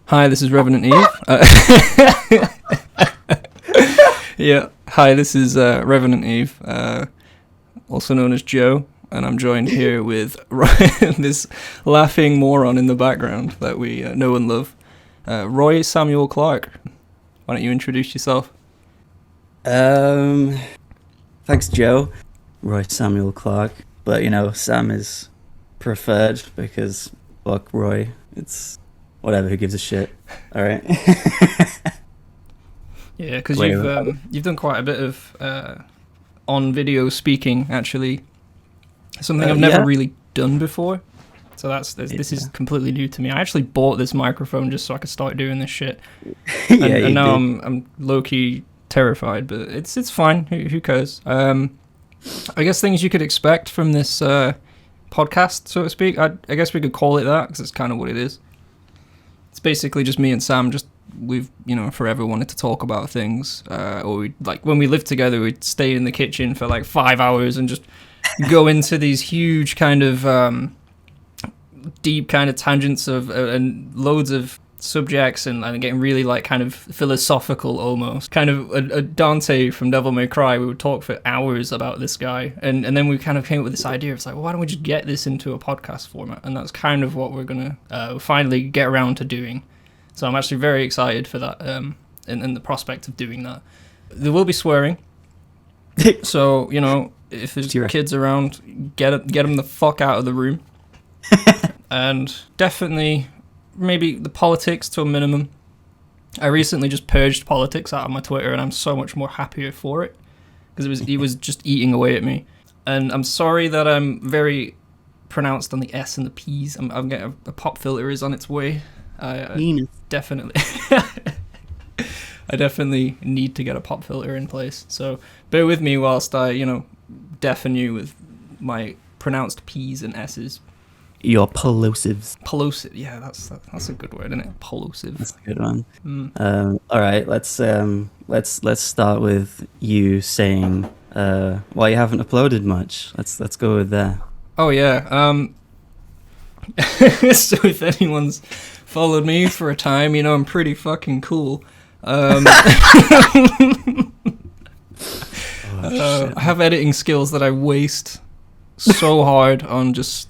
Hi, this is Revenant Eve. Yeah, hi, this is Revenant Eve, also known as Joe, and I'm joined here with this laughing moron in the background that we know and love, Roy Samuel Clark. Why don't you introduce yourself? Thanks, Joe. Roy Samuel Clark. But, Sam is preferred because, fuck Roy. It's whatever, who gives a shit. All right. Yeah, because you've done quite a bit of on-video speaking, actually. Something I've never really done before. So this is completely new to me. I actually bought this microphone just so I could start doing this shit. And now I'm low-key terrified, but it's fine. Who cares? I guess things you could expect from this podcast, so to speak. I guess we could call it that because it's kind of what it is. It's basically just me and Sam. We've forever wanted to talk about things, or we when we lived together, we'd stay in the kitchen for like 5 hours and just go into these huge kind of deep kind of tangents of and loads of subjects and getting really like kind of philosophical almost, kind of a Dante from Devil May Cry. We would talk for hours about this guy, and then we kind of came up with this idea of well, why don't we just get this into a podcast format? And that's kind of what we're gonna finally get around to doing. So I'm actually very excited for that, and the prospect of doing that. There will be swearing, so if there's kids around, get them the fuck out of the room. And definitely maybe the politics to a minimum. I recently just purged politics out of my Twitter, and I'm so much more happier for it because he was just eating away at me. And I'm sorry that I'm very pronounced on the S and the P's. I'm getting a pop filter is on its way. I definitely I definitely need to get a pop filter in place. So bear with me whilst I deafen you with my pronounced P's and S's. Your plosives. Plosive, yeah, that's a good word, isn't it? Plosive. That's a good one. All right, let's start with you saying why you haven't uploaded much. Let's go with that. Oh yeah. So if anyone's followed me for a time, I'm pretty fucking cool. I have editing skills that I waste so hard on just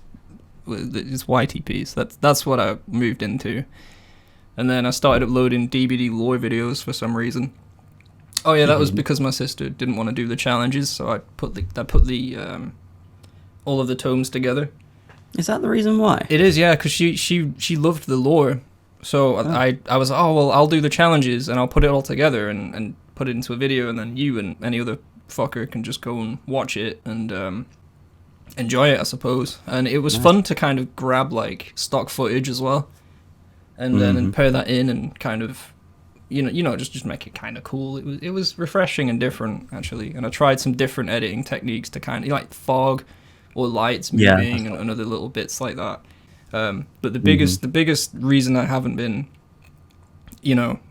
YTPs. That's what I moved into, and then I started uploading DBD lore videos for some reason. Oh yeah, that was because my sister didn't want to do the challenges, so I put the all of the tomes together. Is that the reason why? It is, yeah, because she loved the lore, so I was well, I'll do the challenges and I'll put it all together and put it into a video, and then you and any other fucker can just go and watch it and enjoy it, I suppose. And it was fun to kind of grab like stock footage as well, and then pair that in and kind of just make it kind of cool. It was refreshing and different actually, and I tried some different editing techniques to kind of like fog or lights moving and other little bits like that. But the biggest reason I haven't been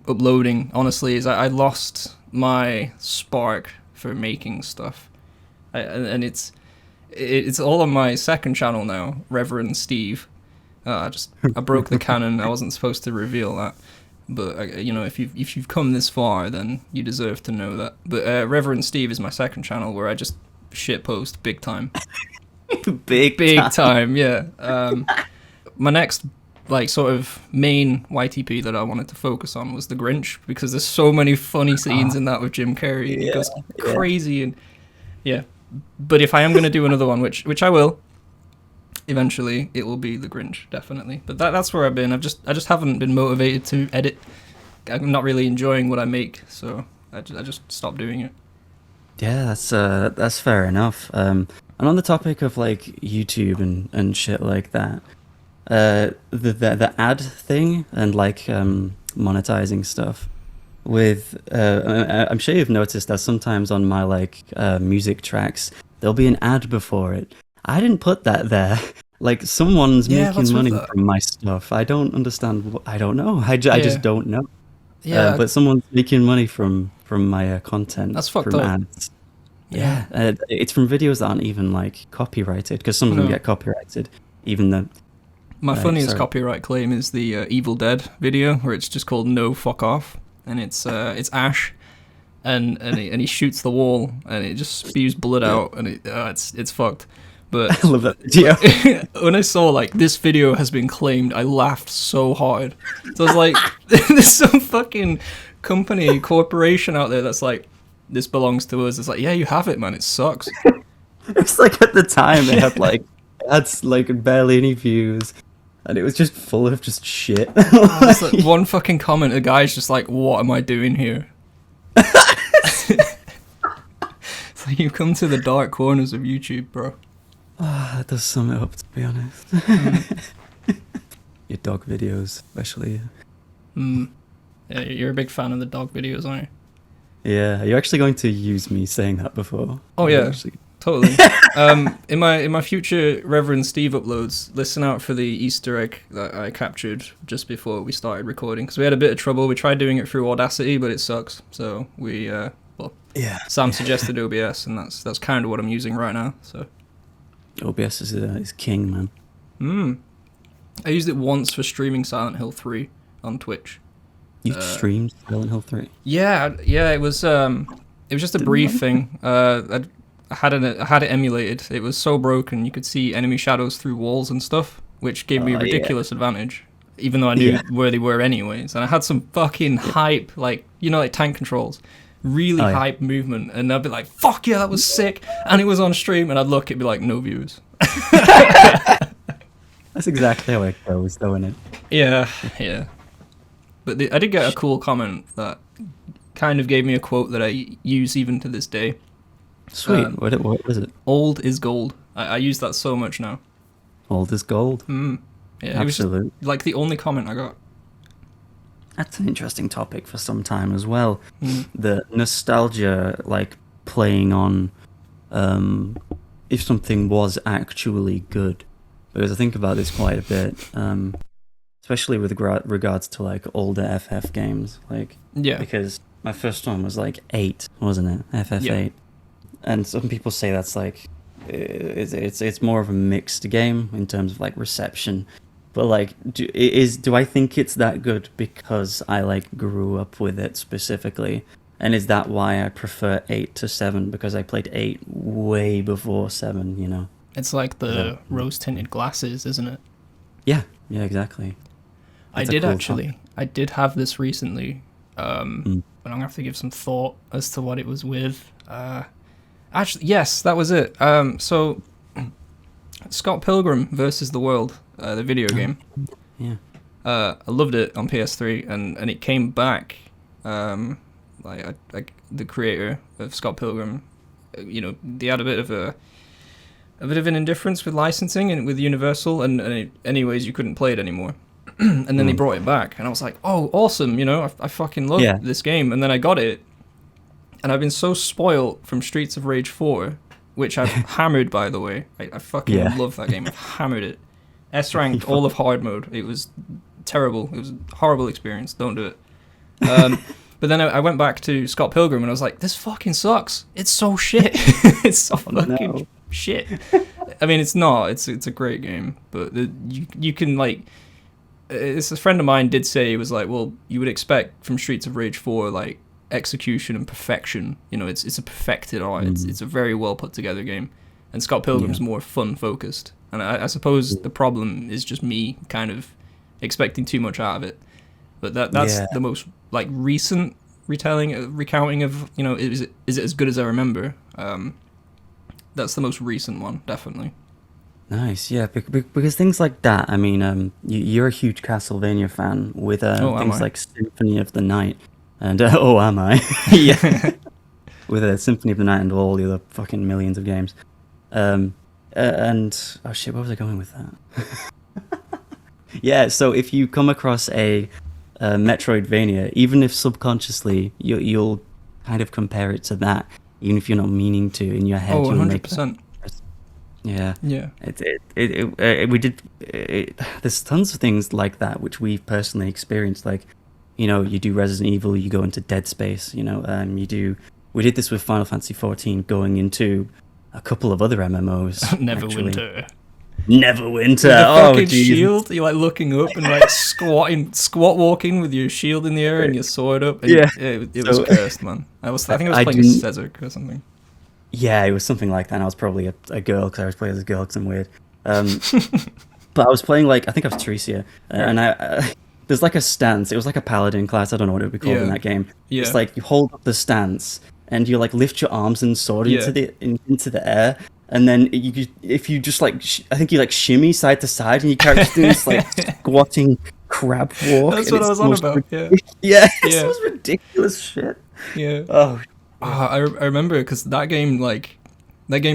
uploading honestly is I lost my spark for making stuff, and it's all on my second channel now, Reverend Steve. I broke the canon. I wasn't supposed to reveal that, but if you've come this far, then you deserve to know that. But Reverend Steve is my second channel where I just shitpost big time. big time, yeah. My next sort of main YTP that I wanted to focus on was the Grinch, because there's so many funny scenes in that with Jim Carrey. It goes crazy, and yeah. But if I am going to do another one, which I will, eventually, it will be the Grinch, definitely. But that's where I've been. I just haven't been motivated to edit. I'm not really enjoying what I make, so I just stopped doing it. Yeah, that's fair enough. And on the topic of YouTube and shit like that, the ad thing and monetizing stuff. With I'm sure you've noticed that sometimes on my music tracks there'll be an ad before it. I didn't put that there. Someone's making money from my stuff. I don't understand. I don't know. I just don't know. Yeah, but someone's making money from my content. That's fucked from up. Ads. Yeah, it's from videos that aren't even copyrighted, because some of them get copyrighted, even though My Right, funniest sorry. copyright claim is the Evil Dead video where it's just called "No Fuck Off," and it's Ash, and he shoots the wall and it just spews blood out, and it's fucked. But I love that video. when I saw like this video has been claimed, I laughed so hard. So I was like, there's some fucking corporation out there that's like, this belongs to us. It's like, yeah, you have it, man. It sucks. It's like at the time it had like barely any views, and it was just full of just shit. It's like one fucking comment, a guy's just like, what am I doing here? It's like, you've come to the dark corners of YouTube, bro. That does sum it up, to be honest. Your dog videos, especially. Yeah, you're a big fan of the dog videos, aren't you? Yeah, are you actually going to use me saying that before? Oh yeah, Actually... totally. In my future Reverend Steve uploads, listen out for the Easter egg that I captured just before we started recording, because we had a bit of trouble. We tried doing it through Audacity, but it sucks. So we Sam suggested OBS, and that's kind of what I'm using right now. So OBS is king, man. I used it once for streaming Silent Hill 3 on Twitch. You streamed Silent Hill 3? Yeah, it was just a brief thing. I had it emulated. It was so broken you could see enemy shadows through walls and stuff, which gave me a ridiculous advantage, even though I knew where they were anyways. And I had some fucking hype, like tank controls, really hype movement, and I'd be like, "Fuck yeah, that was sick!" And it was on stream, and I'd look, it'd be like, no views. That's exactly how it goes, though, isn't it? Yeah. But I did get a cool comment that kind of gave me a quote that I use even to this day. Sweet. What was it? Old is gold. I use that so much now. Old is gold. Yeah, Absolutely. it was just like the only comment I got. That's an interesting topic for some time as well. The nostalgia, like playing on if something was actually good. Because I think about this quite a bit, especially with regards to like older FF games. Like, because my first one was like 8, wasn't it? FF8. Yeah. And some people say that's like it's more of a mixed game in terms of like reception. But like, do I think it's that good because I like grew up with it specifically? And is that why I prefer 8 to 7? Because I played 8 way before 7, you know? It's like the rose-tinted glasses, isn't it? Yeah, exactly. I did have this recently, but I'm going to have to give some thought as to what it was with. Actually, yes, that was it. So, Scott Pilgrim versus the World, the video game. Yeah. I loved it on PS3, and it came back. Like the creator of Scott Pilgrim, they had a bit of an indifference with licensing and with Universal, and anyways, you couldn't play it anymore. And then they brought it back, and I was like, oh, awesome, I fucking love this game. And then I got it, and I've been so spoiled from Streets of Rage 4, which I've hammered, by the way. I fucking love that game. I've hammered it. S-ranked all of hard mode. It was terrible. It was a horrible experience. Don't do it. But then I went back to Scott Pilgrim, and I was like, this fucking sucks. It's so shit. It's so fucking shit. I mean, it's not. It's a great game, but you can like. It's a friend of mine did say, he was like, well, you would expect from Streets of Rage 4 like execution and perfection. It's a perfected art. It's a very well put together game, and Scott Pilgrim's more fun focused. And I suppose the problem is just me kind of expecting too much out of it. But that's the most like recent recounting of is it as good as I remember. That's the most recent one, definitely. Nice, yeah, because things like that. I mean, you're a huge Castlevania fan with things like Symphony of the Night, and oh, am I? Yeah, with Symphony of the Night and all the other fucking millions of games. And oh shit, where was I going with that? Yeah, so if you come across a Metroidvania, even if subconsciously you'll kind of compare it to that, even if you're not meaning to in your head. 100%. Yeah. We did. There's tons of things like that which we've personally experienced. Like, you do Resident Evil, you go into Dead Space. We did this with Final Fantasy XIV, going into a couple of other MMOs. Neverwinter. Neverwinter. With the Oh, fucking geez. shield, you're like looking up and like squat walking with your shield in the air and your sword up. And Yeah. it was cursed, man. I think I was I playing didn't- Cezark or something. Yeah, it was something like that. And I was probably a girl because I was playing as a girl because I'm weird. But I was playing like I think I was Tricia, and there's like a stance. It was like a paladin class. I don't know what it would be called in that game. Yeah. It's like you hold up the stance and you like lift your arms and sword into the air, and then if you just like I think you like shimmy side to side and you carry doing this like squatting crab walk. That's and what I was on about. Yeah. Yeah, it's the most ridiculous shit. Yeah. Oh. I remember because that game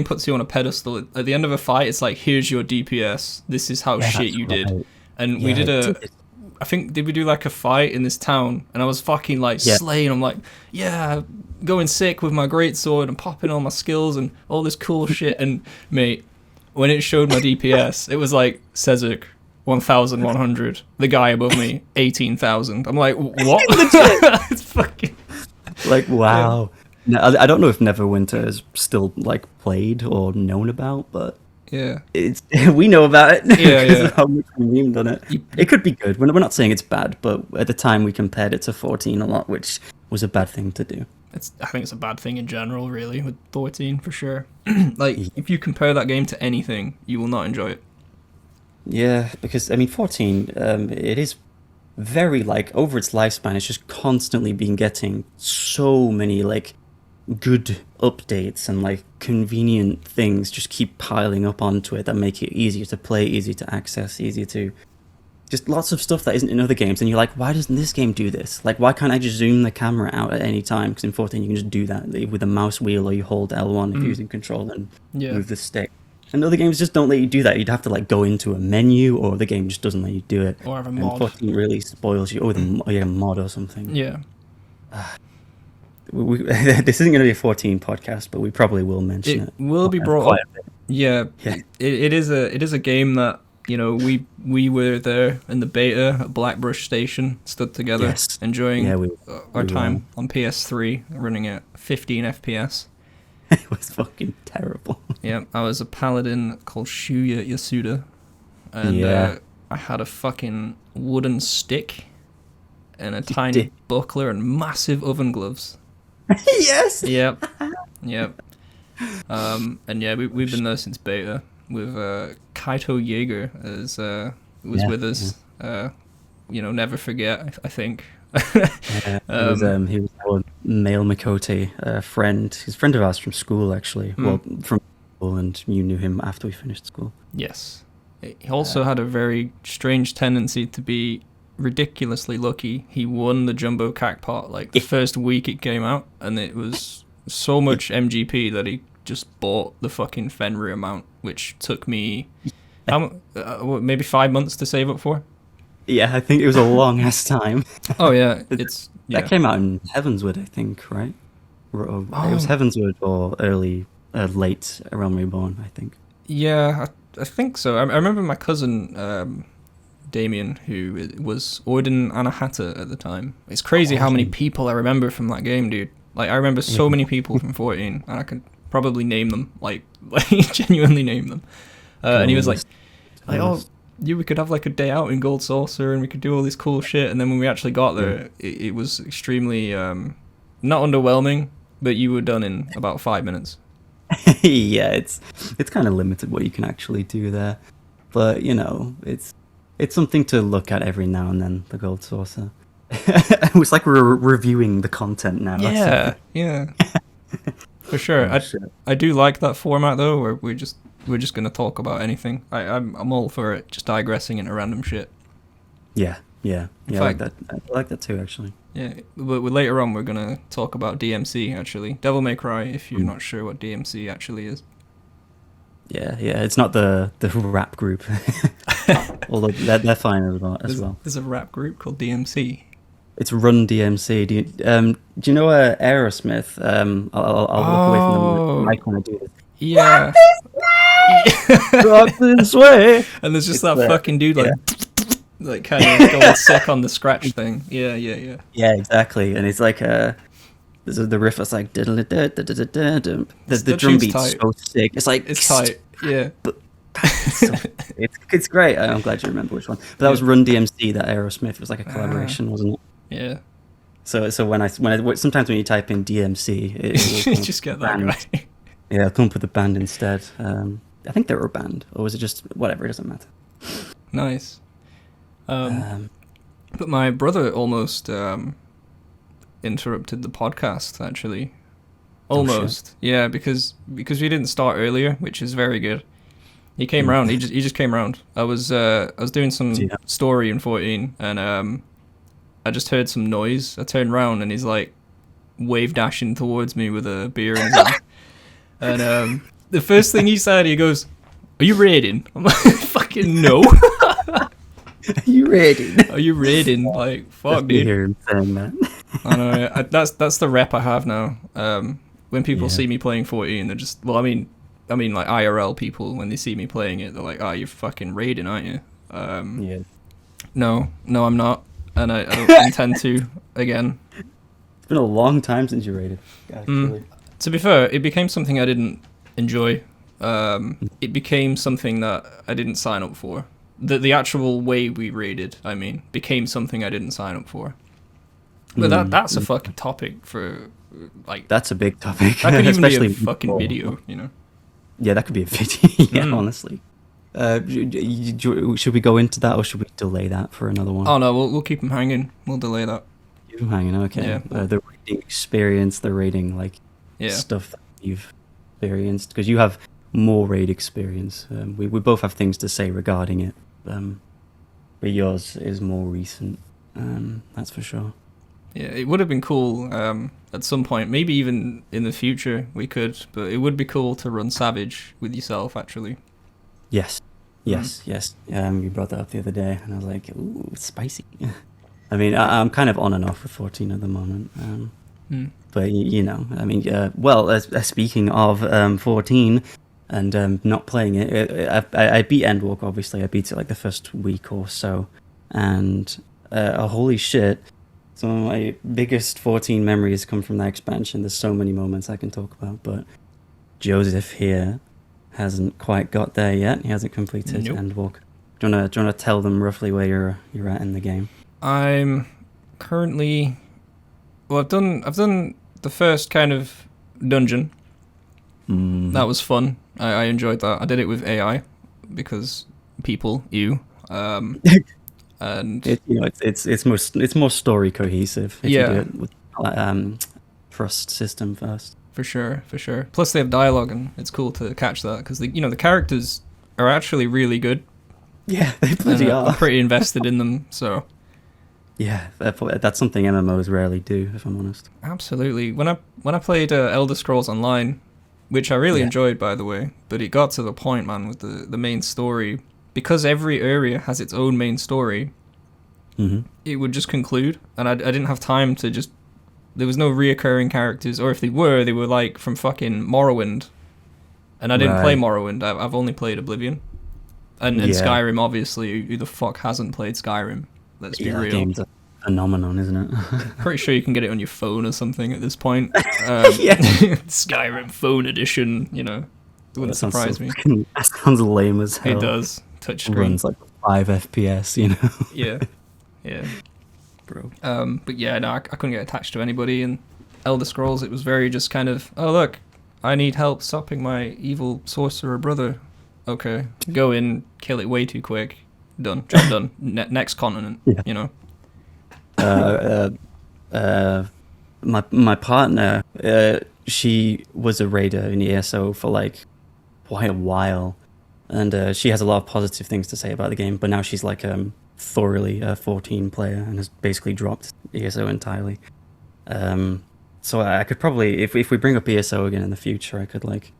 puts you on a pedestal. At the end of a fight, it's like, here's your DPS. This is how shit you did. And we did I think, did we do like a fight in this town? And I was fucking like slaying. I'm like, yeah, going sick with my greatsword and popping all my skills and all this cool shit. And mate, when it showed my DPS, it was like Cezark 1,100. The guy above me 18,000. I'm like, what? It's fucking like wow. No, I don't know if Neverwinter is still like played or known about, but it's we know about it because of how much we memed on it. It could be good. We're not saying it's bad, but at the time we compared it to 14 a lot, which was a bad thing to do. I think it's a bad thing in general, really, with 14 for sure. Like if you compare that game to anything, you will not enjoy it. Yeah, because I mean 14, it is very like over its lifespan, it's just constantly been getting so many like good updates and like convenient things just keep piling up onto it that make it easier to play, easier to access, easier to just lots of stuff that isn't in other games. And you're like, why doesn't this game do this? Like, why can't I just zoom the camera out at any time? Because in 14 you can just do that with a mouse wheel, or you hold L1 if you're using control and move the stick. And other games just don't let you do that. You'd have to like go into a menu, or the game just doesn't let you do it. Or have a mod. And 14 really spoils you. Oh, a mod or something. Yeah. This isn't going to be a 14 podcast, but we probably will mention it. It will be brought up. Yeah. It is a game that, you know, we were there in the beta at Blackbrush Station, stood together, enjoying our time on PS3, running at 15 FPS. It was fucking terrible. Yeah, I was a paladin called Shuya Yasuda, and I had a fucking wooden stick and a tiny buckler and massive oven gloves. Yes. Yep. And yeah, we've been there since beta with Kaito Jaeger as was with us. You know, never forget. I think. He was our male Makote friend. He's a friend of ours from school, actually. Well, from school, and you knew him after we finished school. Yes. He also had a very strange tendency to be ridiculously lucky. He won the Jumbo Cacpot like the first week it came out, and it was so much MGP that he just bought the fucking Fenrir amount, which took me maybe 5 months to save up for. Yeah, I think it was a long ass time. Oh yeah, that came out in Heavenswood, I think, right? It was Heavenswood or late Realm Reborn, I think. Yeah, I think so. I remember my cousin Damien, who was Orden Anahata at the time. It's crazy how many people I remember from that game, dude. Like, I remember so many people from 14, and I could probably name them, like genuinely name them. And he was like, we could have like a day out in Gold Saucer, and we could do all this cool shit. And then when we actually got there, it was extremely not underwhelming, but you were done in about 5 minutes. Yeah, it's kind of limited what you can actually do there, but you know, it's something to look at every now and then. The Gold Saucer. It was like we're reviewing the content now. Yeah, for sure. I do like that format though, where we're just gonna talk about anything. I'm all for it, just digressing into random shit. Yeah. I like that. I like that too, actually. Yeah, but later on we're gonna talk about DMC actually. Devil May Cry, if you're not sure what DMC actually is. Yeah, it's not the rap group. Although they're fine as well. There's a rap group called DMC. It's Run DMC. Do you know Aerosmith? I'll look away from the mic when I do this. Yeah. Rock this way. And there's just that fucking dude like kind of going sick on the scratch thing. Yeah. Yeah, exactly. And it's like there's the riff that's like the drum beat's so sick. It's like it's tight. Yeah. So, it's great. I'm glad you remember which one. But that was Run DMC, that Aerosmith. It was like a collaboration, wasn't it? Yeah. So sometimes when you type in DMC, it will just get that guy. Yeah, it'll come up with a band instead. I think they were a band, or was it just whatever? It doesn't matter. Nice. But my brother almost interrupted the podcast, actually. Almost. Yeah, because we didn't start earlier, which is very good. He came round. He just came round. I was doing some story in 14, and I just heard some noise. I turned round, and he's like wave dashing towards me with a beer in his hand. And the first thing he said, he goes, "Are you raiding?" I'm like, "Fucking no." Are you raiding? Are you raiding? Like, fuck, dude. Hear him saying that. I know. That's the rep I have now. When people see me playing 14, they're just, well, I mean, like IRL people, when they see me playing it, they're like, "Oh, you're fucking raiding, aren't you?" Yeah. No, I'm not, and I don't intend to again. It's been a long time since you raided. Actually. To be fair, it became something I didn't enjoy. It became something that I didn't sign up for. The actual way we raided, I mean, became something I didn't sign up for. But that's a fucking topic for, like... That's a big topic. That could even be a fucking video, you know? Yeah, that could be a video, honestly. Should we go into that, or should we delay that for another one? Oh, no, we'll keep them hanging. We'll delay that. Keep them hanging, okay. Yeah. The raiding experience, the raiding, like, stuff that you've experienced. Because you have more raid experience. We both have things to say regarding it. But yours is more recent. That's for sure. Yeah, it would have been cool at some point, maybe even in the future we could, but it would be cool to run Savage with yourself, actually. Yes. You brought that up the other day, and I was like, ooh, spicy. I mean, I'm kind of on and off with 14 at the moment. But, you know, I mean, speaking of 14 and not playing it, I beat Endwalk, obviously. I beat it like the first week or so. And holy shit, some of my biggest 14 memories come from that expansion. There's so many moments I can talk about, but Joseph here hasn't quite got there yet. He hasn't completed Endwalk. Do you want to tell them roughly where you're at in the game? I'm currently... Well, I've done the first kind of dungeon. That was fun. I enjoyed that. I did it with AI because people, and it's more story cohesive if you do it with trust system first. For sure. Plus they have dialogue, and it's cool to catch that because the characters are actually really good. Yeah, they bloody are. I'm pretty invested in them, so. Yeah, that's something MMOs rarely do, if I'm honest. Absolutely. When I played Elder Scrolls Online, which I really enjoyed, by the way, but it got to the point, man, with the main story, because every area has its own main story, it would just conclude, and I didn't have time to just... There was no reoccurring characters, or if they were like from fucking Morrowind, and I didn't play Morrowind. I've only played Oblivion, and Skyrim, obviously. Who the fuck hasn't played Skyrim? Let's be real. That game's a phenomenon, isn't it? Pretty sure you can get it on your phone or something at this point. Skyrim phone edition, you know. It wouldn't surprise me. That sounds lame as hell. It does. Touchscreen. Runs like 5 FPS, you know? Yeah. Bro. But yeah, no, I couldn't get attached to anybody. And Elder Scrolls, it was very just kind of, oh, look, I need help stopping my evil sorcerer brother. Okay. Go in, kill it way too quick. Done. Job done. Next continent, you know? My partner, she was a raider in ESO for like quite a while, and she has a lot of positive things to say about the game, but now she's like thoroughly a 14 player and has basically dropped ESO entirely. So I could probably, if we bring up ESO again in the future, I could like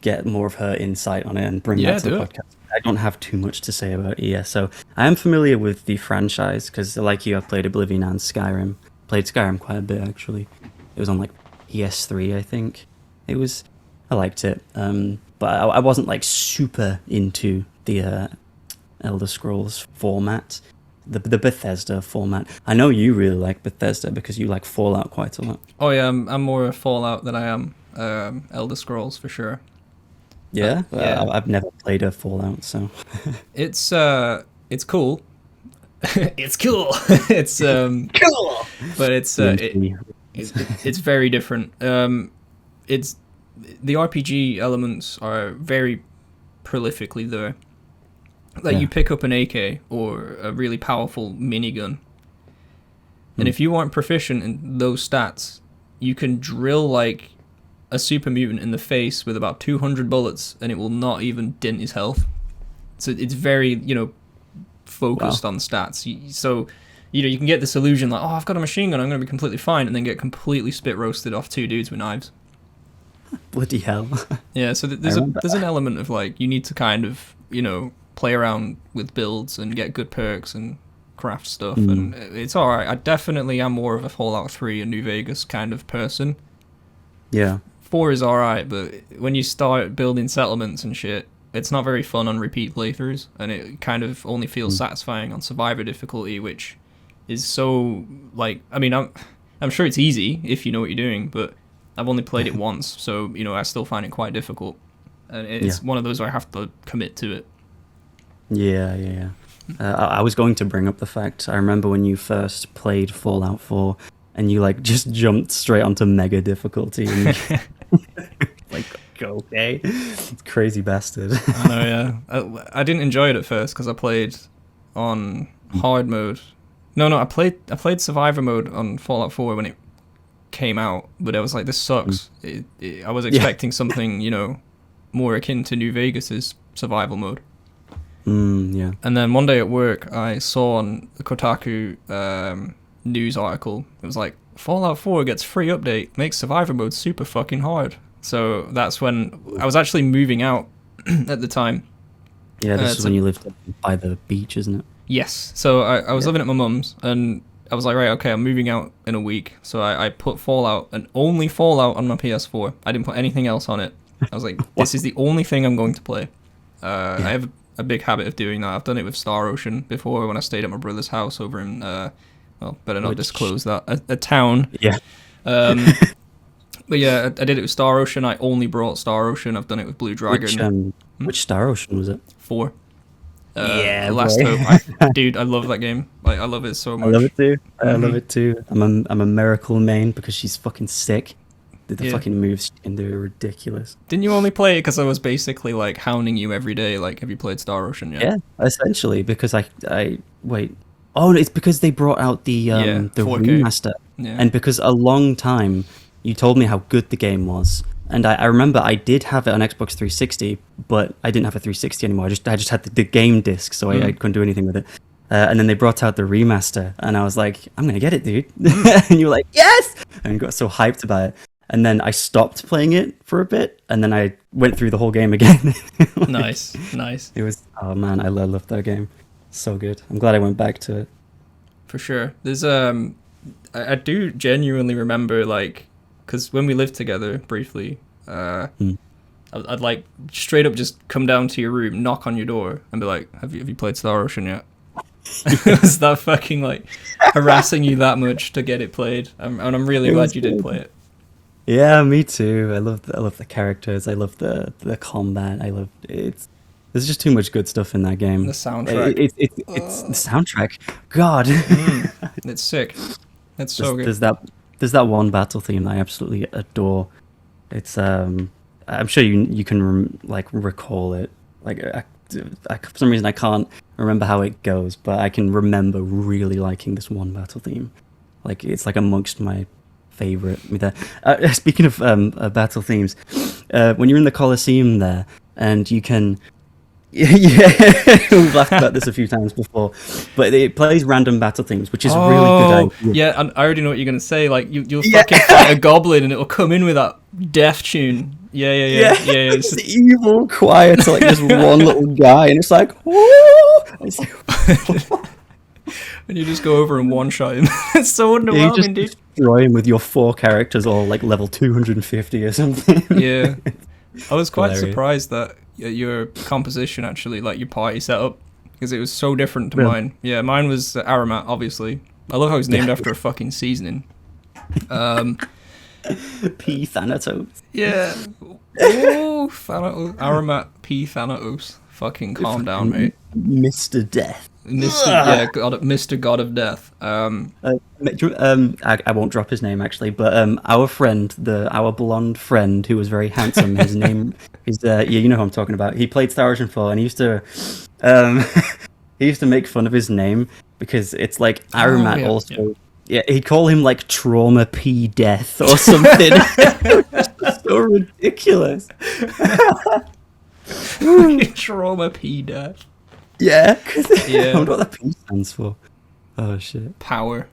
get more of her insight on it and bring that to the podcast. I don't have too much to say about ESO. I am familiar with the franchise because, like you, I've played Oblivion and Skyrim. Played Skyrim quite a bit, actually. It was on like PS3, I think. I liked it, but I wasn't like super into the Elder Scrolls format, the Bethesda format. I know you really like Bethesda because you like Fallout quite a lot. Oh yeah, I'm more Fallout than I am Elder Scrolls for sure. Yeah, Yeah. I've never played a Fallout, so It's cool. It's cool. It's cool. but it's DMC. it's very different. It's the RPG elements are very prolifically there. Like you pick up an AK or a really powerful minigun, and if you aren't proficient in those stats, you can drill like a super mutant in the face with about 200 bullets, and it will not even dent his health. So it's very focused on stats. So you can get this illusion like, oh, I've got a machine gun, I'm going to be completely fine, and then get completely spit roasted off two dudes with knives. Bloody hell. Yeah, so there's an element of like you need to kind of play around with builds and get good perks and craft stuff, and it's all right. I definitely am more of a Fallout 3 and New Vegas kind of person. Yeah. 4 is all right, but when you start building settlements and shit, it's not very fun on repeat playthroughs, and it kind of only feels satisfying on survivor difficulty, which is so like, I mean, I'm sure it's easy if you know what you're doing, but I've only played it once, so I still find it quite difficult, and it's one of those where I have to commit to it. Yeah. I was going to bring up the fact, I remember when you first played Fallout 4, and you like just jumped straight onto mega difficulty, and like, okay, crazy bastard. I know, yeah. I didn't enjoy it at first because I played on hard mode. No, I played survivor mode on Fallout 4 when it came out, but I was like, this sucks. I was expecting something, more akin to New Vegas's survival mode. Yeah. And then one day at work, I saw on the Kotaku news article, it was like, Fallout 4 gets free update, makes survivor mode super fucking hard. So that's when I was actually moving out at the time. Yeah, this is when you lived by the beach, isn't it? Yes. So I was living at my mum's, and I was like, right, okay, I'm moving out in a week. So I put Fallout, and only Fallout on my PS4. I didn't put anything else on it. I was like, this is the only thing I'm going to play. I have a big habit of doing that. I've done it with Star Ocean before when I stayed at my brother's house over in, well, better not disclose that, a town. Yeah. But yeah, I did it with Star Ocean. I only brought Star Ocean. I've done it with Blue Dragon. Which Star Ocean was it? 4. Yeah, Last boy. Hope. Dude, I love that game. Like, I love it so much. I love it too. I love it too. I'm a Miracle main because she's fucking sick. The fucking moves she can do are ridiculous. Didn't you only play it because I was basically like hounding you every day? Like, have you played Star Ocean yet? Yeah, essentially, because I wait. Oh, it's because they brought out the 4K. remaster, and because a long time you told me how good the game was, and I remember I did have it on Xbox 360, but I didn't have a 360 anymore. I just had the game disc, so I couldn't do anything with it. And then they brought out the remaster, and I was like, I'm gonna get it, dude. And you were like, yes, and got so hyped about it. And then I stopped playing it for a bit, and then I went through the whole game again. Nice. It was, oh man, I loved that game. So good. I'm glad I went back to it. For sure. There's I do genuinely remember, like, because when we lived together briefly, I'd like straight up just come down to your room, knock on your door, and be like, have you played Star Ocean yet? Was that fucking like harassing you that much to get it played? And I'm really glad you did play it. Yeah, me too. I love the characters. I love the combat. There's just too much good stuff in that game. The soundtrack. It's the soundtrack. God, it's sick. It's so good. There's that one battle theme that I absolutely adore. It's I'm sure you can recall it. Like for some reason I can't remember how it goes, but I can remember really liking this one battle theme. Like it's like amongst my favorite. Speaking of battle themes, when you're in the Colosseum there, and you can, we've laughed about this a few times before, but it plays random battle themes, which is a really good idea. Yeah, and I already know what you're gonna say. Like you'll fucking fight a goblin, and it'll come in with that death tune. Yeah. It's just evil choir to like this one little guy, and it's like, whoa! It's like, and you just go over and one-shot him. It's so underwhelming, dude. Destroy him with your 4 characters, all like level 250 or something. Yeah, I was quite surprised that your composition actually, like your party setup, because it was so different to mine. Yeah, mine was Aramat, obviously. I love how he's named after a fucking seasoning. P Thanatos. Yeah. Oh, Thanatos. Aramat P. Thanatos. Fucking calm down, mate. Mr. Death. Mr. God of Death. I won't drop his name actually, but our friend, our blonde friend who was very handsome, his name is you know who I'm talking about. He played Star Ocean 4, and he used to he used to make fun of his name because it's like Aramat also. Yeah, he'd call him like Trauma P Death or something. It's so ridiculous. Trauma P Death. Yeah, I wonder what the P stands for. Oh shit. Power.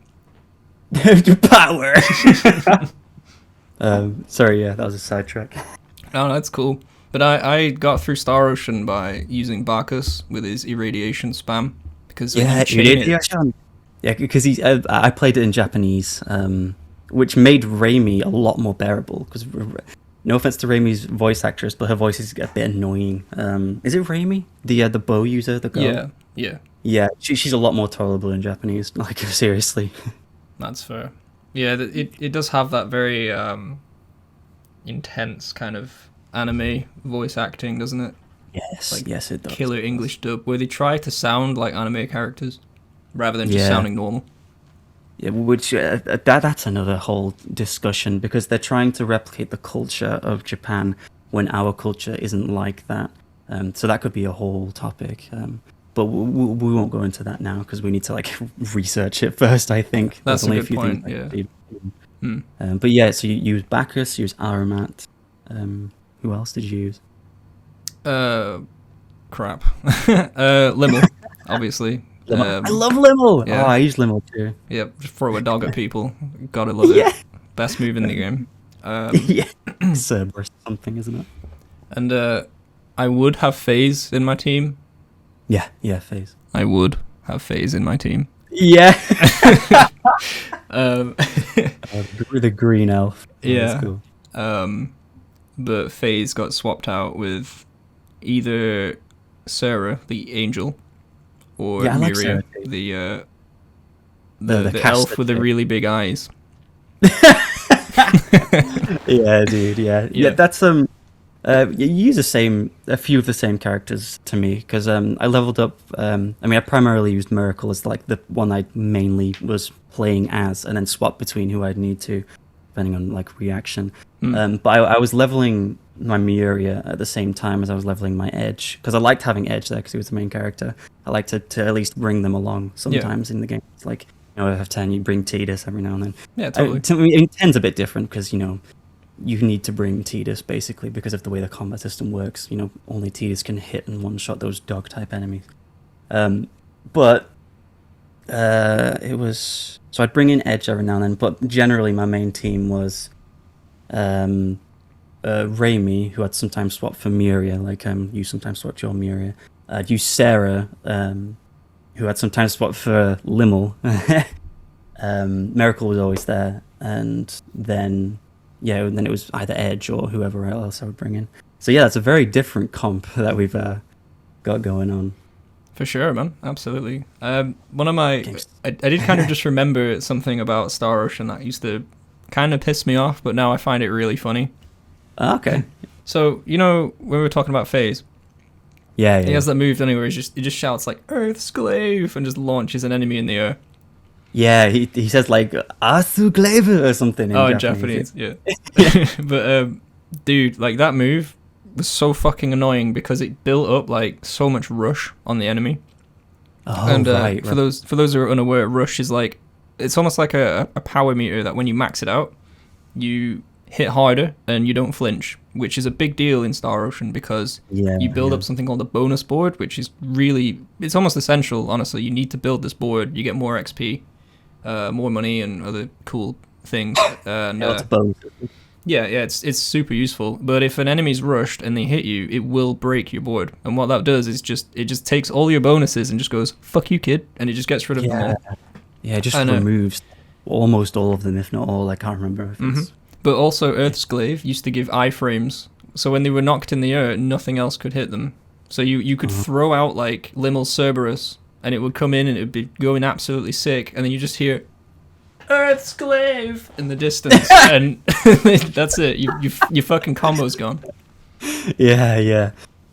Power. Sorry, that was a sidetrack. No, that's cool. But I got through Star Ocean by using Bacchus with his irradiation spam because irradiation. Yeah, because I played it in Japanese, which made Raimi a lot more bearable. Because no offense to Raimi's voice actress, but her voice is a bit annoying. Is it Raimi, the bow user, the girl? Yeah. She's a lot more tolerable in Japanese. Like seriously. That's fair. Yeah, it does have that very intense kind of anime voice acting, doesn't it? Yes, it does. Killer English dub, where they try to sound like anime characters rather than just sounding normal. Yeah, which that's another whole discussion because they're trying to replicate the culture of Japan when our culture isn't like that. So that could be a whole topic. But we won't go into that now because we need to like research it first. I think that's a good point. Yeah. But yeah, so you use Bacchus, you use Aramat. Who else did you use? Crap. Limmel, obviously. I love Limmel. Yeah. Oh, I use Limmel too. Yep, just throw a dog at people. Gotta love it. Best move in the game. Cerberus something, isn't it? And I would have FaZe in my team. Yeah, FaZe. I would have FaZe in my team. Yeah. The green elf. Yeah. Cool. But FaZe got swapped out with either Sarah, the angel, or Miriam, the elf with the really big eyes. Yeah, dude. Yeah. That's you use a few of the same characters to me because I leveled up. I primarily used Miracle as like the one I mainly was playing as, and then swapped between who I'd need to, depending on like reaction. But I was leveling my Miuria at the same time as I was leveling my Edge because I liked having Edge there because he was the main character. I like to at least bring them along sometimes in the game. It's like I have 10, you bring Tidus every now and then. Yeah, totally. 10's a bit different because you need to bring Tidus basically because of the way the combat system works. Only Tidus can hit and one-shot those dog type enemies. But it was so I'd bring in Edge every now and then, but generally my main team was Raimi, who I'd sometimes swap for Miuria, like you sometimes swap your Miuria. I'd use Sarah, who I'd sometimes swap for Limmel. Miracle was always there, and then it was either Edge or whoever else I would bring in. So yeah, that's a very different comp that we've got going on. For sure, man. Absolutely. One of my... I did kind of just remember something about Star Ocean that used to kind of piss me off, but now I find it really funny. Okay. So, when we were talking about FaZe, he has that move anywhere. He just shouts like Earth's Glaive and just launches an enemy in the air. Yeah, he says like Asu Glaive or something in Japanese. Yeah. But dude, like that move was so fucking annoying because it built up like so much rush on the enemy. Right. For those who are unaware, rush is like it's almost like a power meter that when you max it out, you hit harder and you don't flinch, which is a big deal in Star Ocean because you build up something called a bonus board, which is it's almost essential. Honestly, you need to build this board. You get more XP, more money, and other cool things. It's super useful. But if an enemy's rushed and they hit you, it will break your board. And what that does is it just takes all your bonuses and just goes fuck you, kid, and it just gets rid of them all. Yeah, it just removes almost all of them, if not all. I can't remember if it's... But also, Earth's Glaive used to give iframes, so when they were knocked in the air, nothing else could hit them. So you could throw out like Limmel's Cerberus, and it would come in and it would be going absolutely sick, and then you just hear Earthsclave in the distance, and that's it. Your fucking combo's gone. Yeah.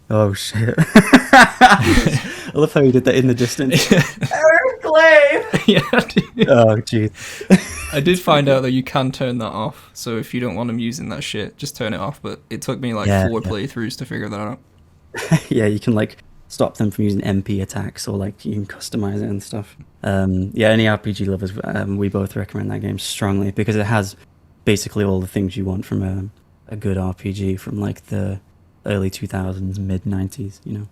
Oh shit! I love how you did that in the distance. Earthclave. Yeah. Dude. Oh jeez. I did find out that you can turn that off. So if you don't want them using that shit, just turn it off. But it took me like 4 playthroughs to figure that out. Yeah, you can like stop them from using MP attacks, or like you can customize it and stuff. Yeah, any RPG lovers, we both recommend that game strongly because it has basically all the things you want from a good RPG from like the early 2000s, mid 90s, you know.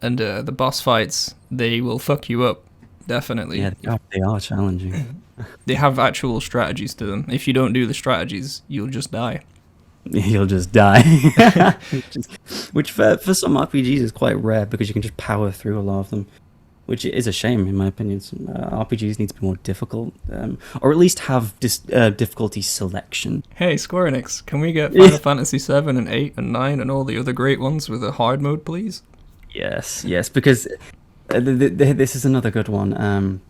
And the boss fights, they will fuck you up, definitely. Yeah, they are challenging. They have actual strategies to them. If you don't do the strategies, you'll just die. You'll just die. Which for some RPGs is quite rare because you can just power through a lot of them, which is a shame in my opinion. RPGs need to be more difficult, or at least have difficulty selection. Hey, Square Enix, can we get Final Fantasy 7 and 8 and 9 and all the other great ones with a hard mode, please? Yes, because this is another good one.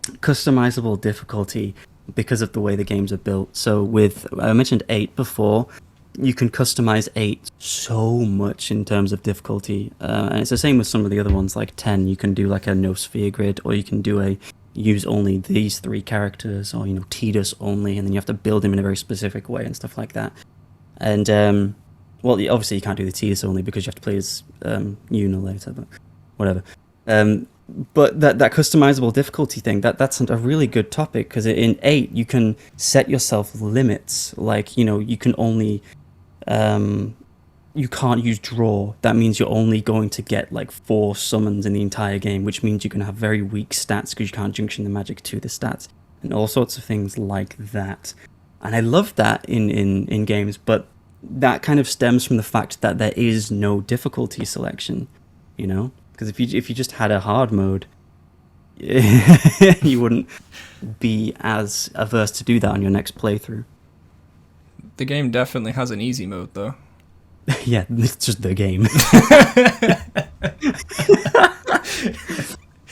Customizable difficulty, because of the way the games are built. So I mentioned 8 before. You can customize 8 so much in terms of difficulty, and it's the same with some of the other ones. Like 10, you can do like a no sphere grid, or you can do use only these 3 characters, or Tidus only, and then you have to build him in a very specific way and stuff like that. And well, obviously you can't do the Tidus only because you have to play as Yuna later, but whatever. But that customizable difficulty thing, that's a really good topic, because in 8 you can set yourself limits. Like, you can only you can't use draw. That means you're only going to get like 4 summons in the entire game, which means you can have very weak stats because you can't junction the magic to the stats, and all sorts of things like that. And I love that in games, but that kind of stems from the fact that there is no difficulty selection, because if you just had a hard mode, you wouldn't be as averse to do that on your next playthrough. The game definitely has an easy mode, though. Yeah, it's just the game.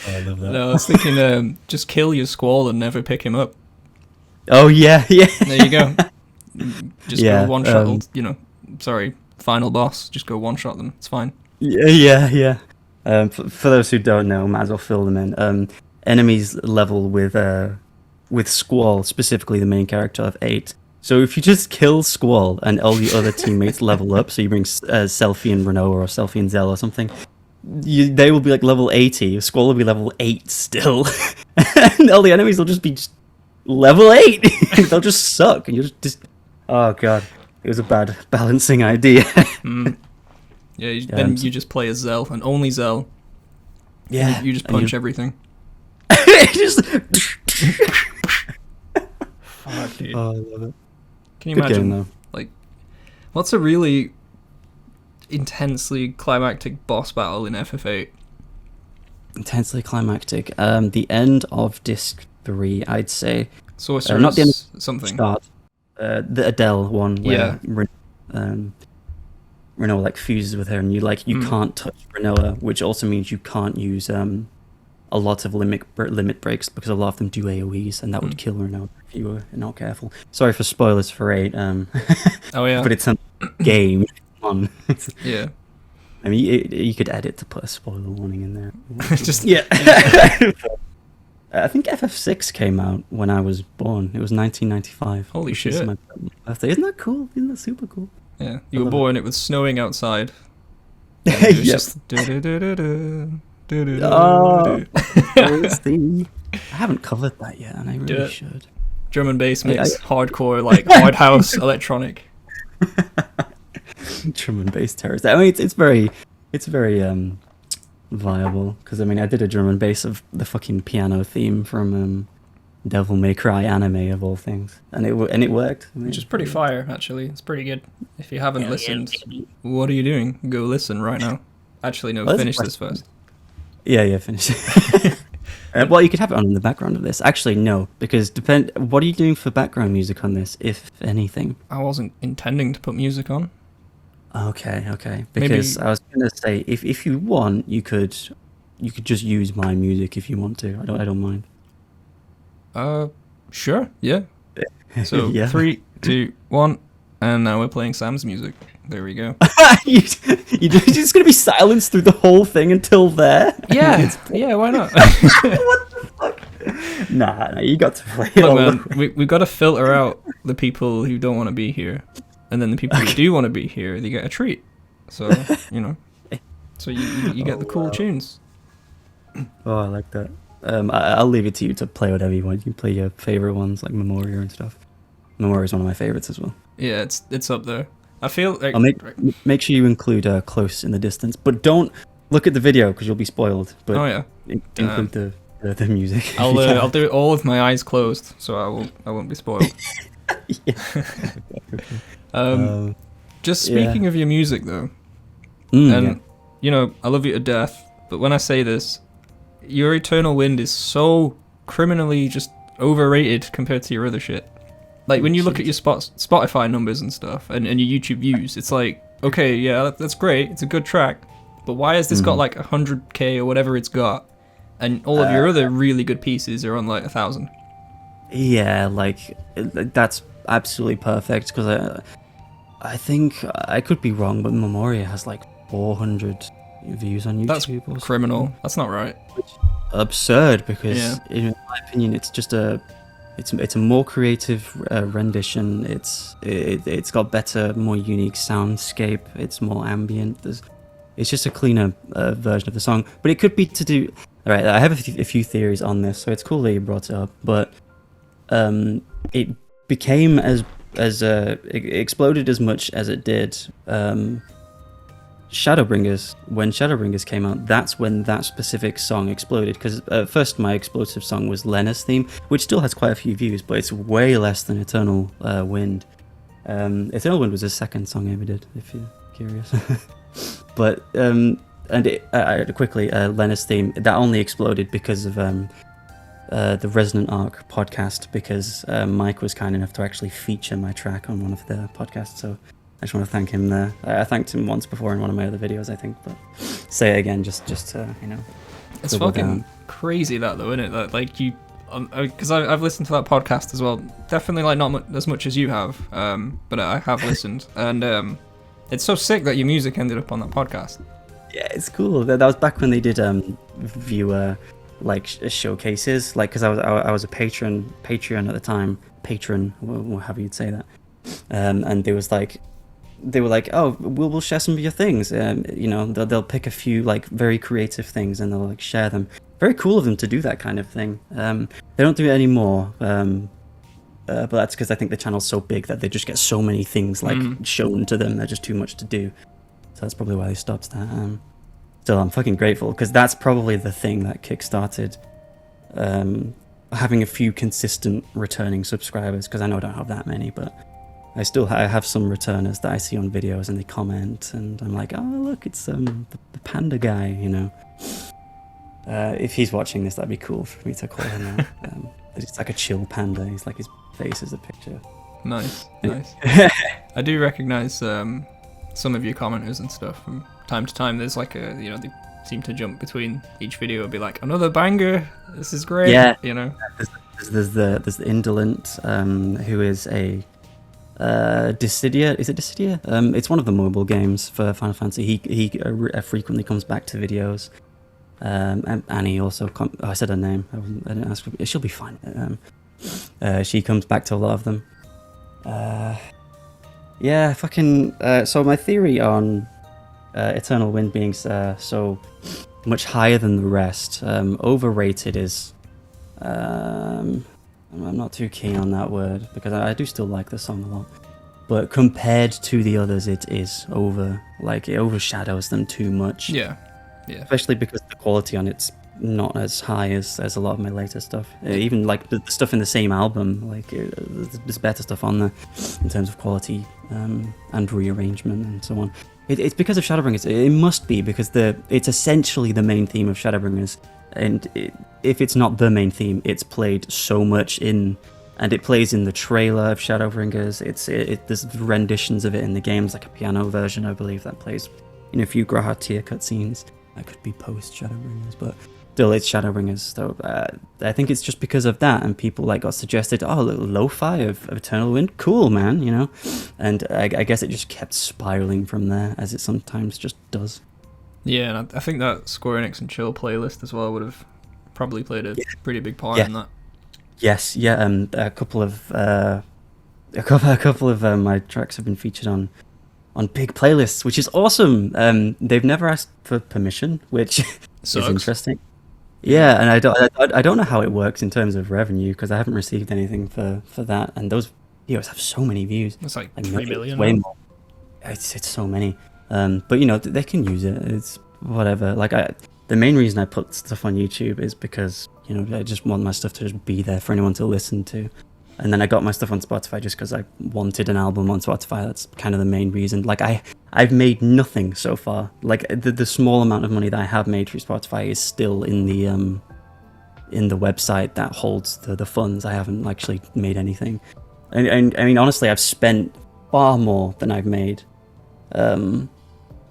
I love that. No, I was thinking, just kill your Squall and never pick him up. Oh yeah. There you go. Just go one shot. Final boss. Just go one shot them. It's fine. Yeah. For those who don't know, might as well fill them in. Enemies level with Squall, specifically the main character of 8. So if you just kill Squall and all the other teammates level up, so you bring Selphie and Renoa or Selphie and Zell or something, they will be like level 80. Squall will be level 8 still, and all the enemies will just be level 8. They'll just suck, and you'll just oh god, it was a bad balancing idea. Yeah, then you just play as Zell and only Zell. Yeah, you just punch everything. Just fuck, dude. Oh, I love it. Can you Good imagine? game, though. Like, what's a really intensely climactic boss battle in FF8? Intensely climactic. The end of Disc 3, I'd say. Sorcerer's not the end something. Start. The Adele one, where Yeah. Renoa like fuses with her, and you can't touch Renoa, which also means you can't use a lot of limit breaks, because a lot of them do AoEs, and that would kill Renoa if you were not careful. Sorry for spoilers for 8. Oh yeah. But it's a game. Come on. Yeah. I mean, you could edit to put a spoiler warning in there. Just yeah. I think FF6 came out when I was born. It was 1995. Holy shit. My birthday. Isn't that cool? Isn't that super cool? Yeah. You were born, it was snowing outside. It was just I haven't covered that yet, and I really should. Drum and bass mix, hardcore, like hard house electronic. Drum and bass terrorist. I mean, it's very viable, because I mean, I did a drum and bass of the fucking piano theme from Devil May Cry anime of all things, and it worked. I mean, which is pretty fire, actually. It's pretty good. If you haven't listened, what are you doing? Go listen right now. Actually, no, finish this first. Yeah, finish it. Well, you could have it on in the background of this. Actually, no, because what are you doing for background music on this, if anything? I wasn't intending to put music on. Okay. Because I was going to say, if you want, you could just use my music if you want to. I don't mind. Sure, yeah. So Yeah. 3, 2, 1, and now we're playing Sam's music. There we go. You're just gonna be silenced through the whole thing until there? Yeah, yeah, why not? What the fuck? Nah, you got to play it Look, all man, the way. we've got to filter out the people who don't want to be here, and then the people who do want to be here, they get a treat. So, you know, so you get the cool tunes. Oh, I like that. I'll leave it to you to play whatever you want. You can play your favorite ones like Memoria and stuff. Memoria is one of my favorites as well. Yeah, it's up there. I feel like... I'll make sure you include Close in the Distance, but don't look at the video because you'll be spoiled. But oh yeah, include the music. I'll do it all with my eyes closed, so I won't be spoiled. Just speaking of your music though, and you know, I love you to death, but when I say this, your Eternal Wind is so criminally just overrated compared to your other shit. Like, when you look at your Spotify numbers and stuff, and your YouTube views, it's like, okay, yeah, that's great, it's a good track, but why has this got like 100k or whatever it's got, and all of your other really good pieces are on like 1,000? Yeah, like, that's absolutely perfect, because I think, I could be wrong, but Memoria has like 400 views on YouTube. That's criminal. That's not right. Absurd, because in my opinion, it's just it's a more creative rendition. It's got better, more unique soundscape. It's more ambient. It's just a cleaner version of the song. But it could be to do. All right, I have a few theories on this, so it's cool that you brought it up. But it became it exploded as much as it did. Shadowbringers, when Shadowbringers came out, that's when that specific song exploded, because first my explosive song was Lena's theme, which still has quite a few views, but it's way less than Eternal Wind. Eternal Wind was the second song I ever did, if you're curious. But quickly, Lena's theme, that only exploded because of the Resonant Arc podcast, because Mike was kind enough to actually feature my track on one of their podcasts, so I just want to thank him there. I thanked him once before in one of my other videos, I think, but say it again, just to, you know. It's fucking crazy that though, isn't it? That, like, you, because I've listened to that podcast as well. Definitely like not as much as you have, but I have listened, and it's so sick that your music ended up on that podcast. Yeah, it's cool. That was back when they did viewer like showcases, like, because I was a Patreon at the time, however you'd say that, and they were like, oh, we'll share some of your things. You know, they'll pick a few like very creative things and they'll like share them. Very cool of them to do that kind of thing. They don't do it anymore, but that's because I think the channel's so big that they just get so many things like shown to them. They're just too much to do. So that's probably why they stopped that. Still, I'm fucking grateful, because that's probably the thing that kickstarted having a few consistent returning subscribers, because I know I don't have that many, but I have some returners that I see on videos and they comment, and I'm like, oh look, it's the panda guy, you know. If he's watching this, that'd be cool for me to call him out. It's like a chill panda. He's like, his face is a picture. Nice. I do recognize some of your commenters and stuff from time to time. There's like they seem to jump between each video and be like, another banger, this is great. Yeah, you know. There's the Indolent, who is a Dissidia. Is it Dissidia? It's one of the mobile games for Final Fantasy. He frequently comes back to videos. And Annie also. I said her name. I didn't ask her. She'll be fine. She comes back to a lot of them. Yeah, fucking. So my theory on Eternal Wind being so much higher than the rest, overrated, is. I'm not too keen on that word, because I do still like the song a lot. But compared to the others, it is it overshadows them too much. Yeah. Especially because the quality on it's not as high as a lot of my later stuff. Even like the stuff in the same album, like there's better stuff on there in terms of quality and rearrangement and so on. It's because of Shadowbringers. It must be, because it's essentially the main theme of Shadowbringers. And if it's not the main theme, it's played so much and it plays in the trailer of Shadowbringers. There's renditions of it in the games, like a piano version, I believe, that plays in a few Graha tier cutscenes. That could be post Shadowbringers, but still it's Shadowbringers. So I think it's just because of that, and people like got suggested, oh, lo-fi of Eternal Wind, cool, man, you know. And I guess it just kept spiraling from there, as it sometimes just does. Yeah, and I think that Square Enix and Chill playlist as well would have probably played a pretty big part in that. Yes, yeah, a couple of my tracks have been featured on big playlists, which is awesome. They've never asked for permission, which is interesting. Yeah, and I don't know how it works in terms of revenue, because I haven't received anything for that. And those videos have so many views. It's like 3 million. Way more. It's so many. But you know, they can use it. It's whatever. Like the main reason I put stuff on YouTube is because, you know, I just want my stuff to just be there for anyone to listen to. And then I got my stuff on Spotify just because I wanted an album on Spotify. That's kind of the main reason. Like I've made nothing so far. Like the small amount of money that I have made through Spotify is still in the website that holds the funds. I haven't actually made anything. And I mean, honestly, I've spent far more than I've made.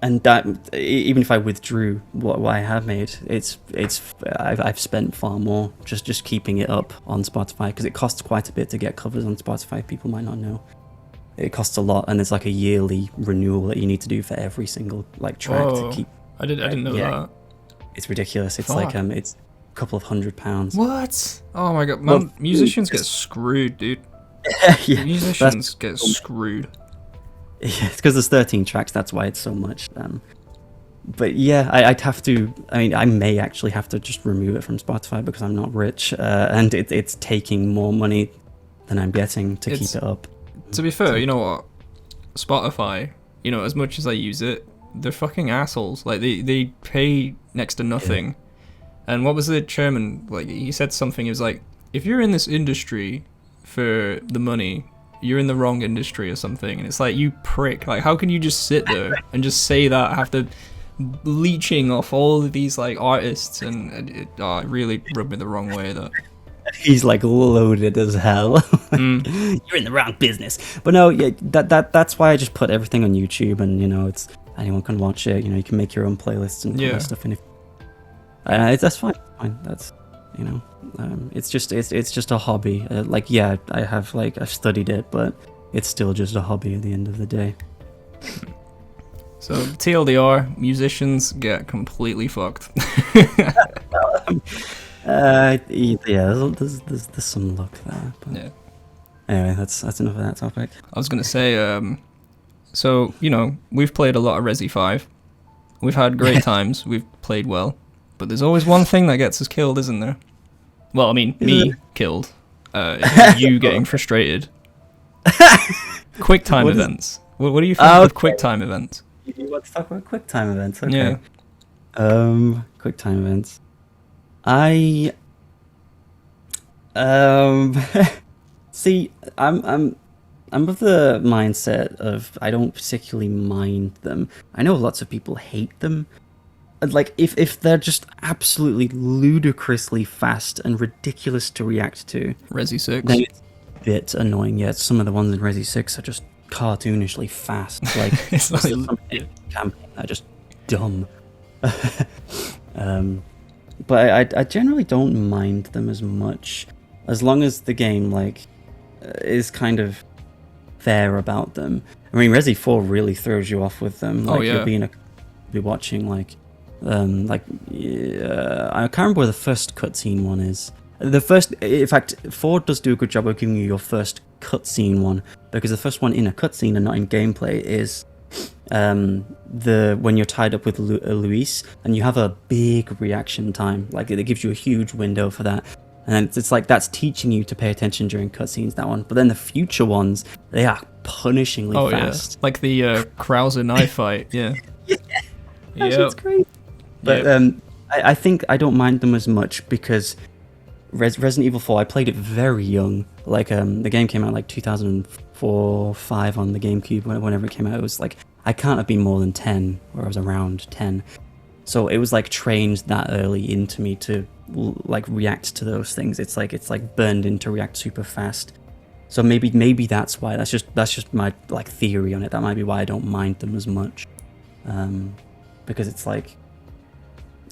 And that, even if I withdrew what I have made, I've spent far more just keeping it up on Spotify, because it costs quite a bit to get covers on Spotify. People might not know it costs a lot, and there's like a yearly renewal that you need to do for every single like track to keep. I didn't know that. It's ridiculous. It's like it's a couple of £100. What? Oh my god, man, musicians get screwed, dude. Yeah, musicians get screwed. Yeah, it's because there's 13 tracks, that's why it's so much. But yeah, I'd have to, I mean, I may actually have to just remove it from Spotify because I'm not rich, and it's taking more money than I'm getting to keep it up. To be fair, you know what? Spotify, you know, as much as I use it, they're fucking assholes. Like, they pay next to nothing. Yeah. And what was the chairman, like, he said something, he was like, if you're in this industry for the money, you're in the wrong industry or something. And it's like, you prick, like, how can you just sit there and just say that after leeching off all of these like artists? And it really rubbed me the wrong way. That he's like loaded as hell. You're in the wrong business. But no, yeah, that's why I just put everything on YouTube, and you know, it's anyone can watch it. You know, you can make your own playlists and put that stuff in. That's fine. That's, you know, it's just a hobby. Like, yeah, I've studied it, but it's still just a hobby at the end of the day. So TLDR, musicians get completely fucked. Yeah, there's some luck there. But yeah. Anyway, that's enough of that topic. I was gonna say, so you know, we've played a lot of FFXIV. We've had great times. We've played well, but there's always one thing that gets us killed, isn't there? Well, I mean, me killed. You getting frustrated. Quicktime events. What do you think of Quicktime events? You want to talk about Quicktime events? Okay. Yeah. Quicktime events. See, I'm of the mindset of I don't particularly mind them. I know lots of people hate them. Like, if they're just absolutely ludicrously fast and ridiculous to react to, Resi 6, then it's a bit annoying. Yeah, some of the ones in Resi 6 are just cartoonishly fast. Like, it's like campaign are just dumb. But I generally don't mind them as much, as long as the game like is kind of fair about them. I mean, Resi 4 really throws you off with them. Like, you'll be watching like I can't remember where the first cutscene one is. In fact, 4 does do a good job of giving you your first cutscene one, because the first one in a cutscene and not in gameplay is when you're tied up with Luis, and you have a big reaction time. Like, it gives you a huge window for that, and it's like that's teaching you to pay attention during cutscenes, that one. But then the future ones, they are punishingly fast. Yeah. Like the Krauser knife fight. Yeah. That's great. But I think I don't mind them as much because Resident Evil 4, I played it very young. Like, the game came out like 2004, 5 on the GameCube. Whenever it came out, it was like, I can't have been more than 10, or I was around 10. So it was like trained that early into me to like react to those things. It's like burned in to react super fast. So maybe that's why. That's just my like theory on it. That might be why I don't mind them as much. Because it's like,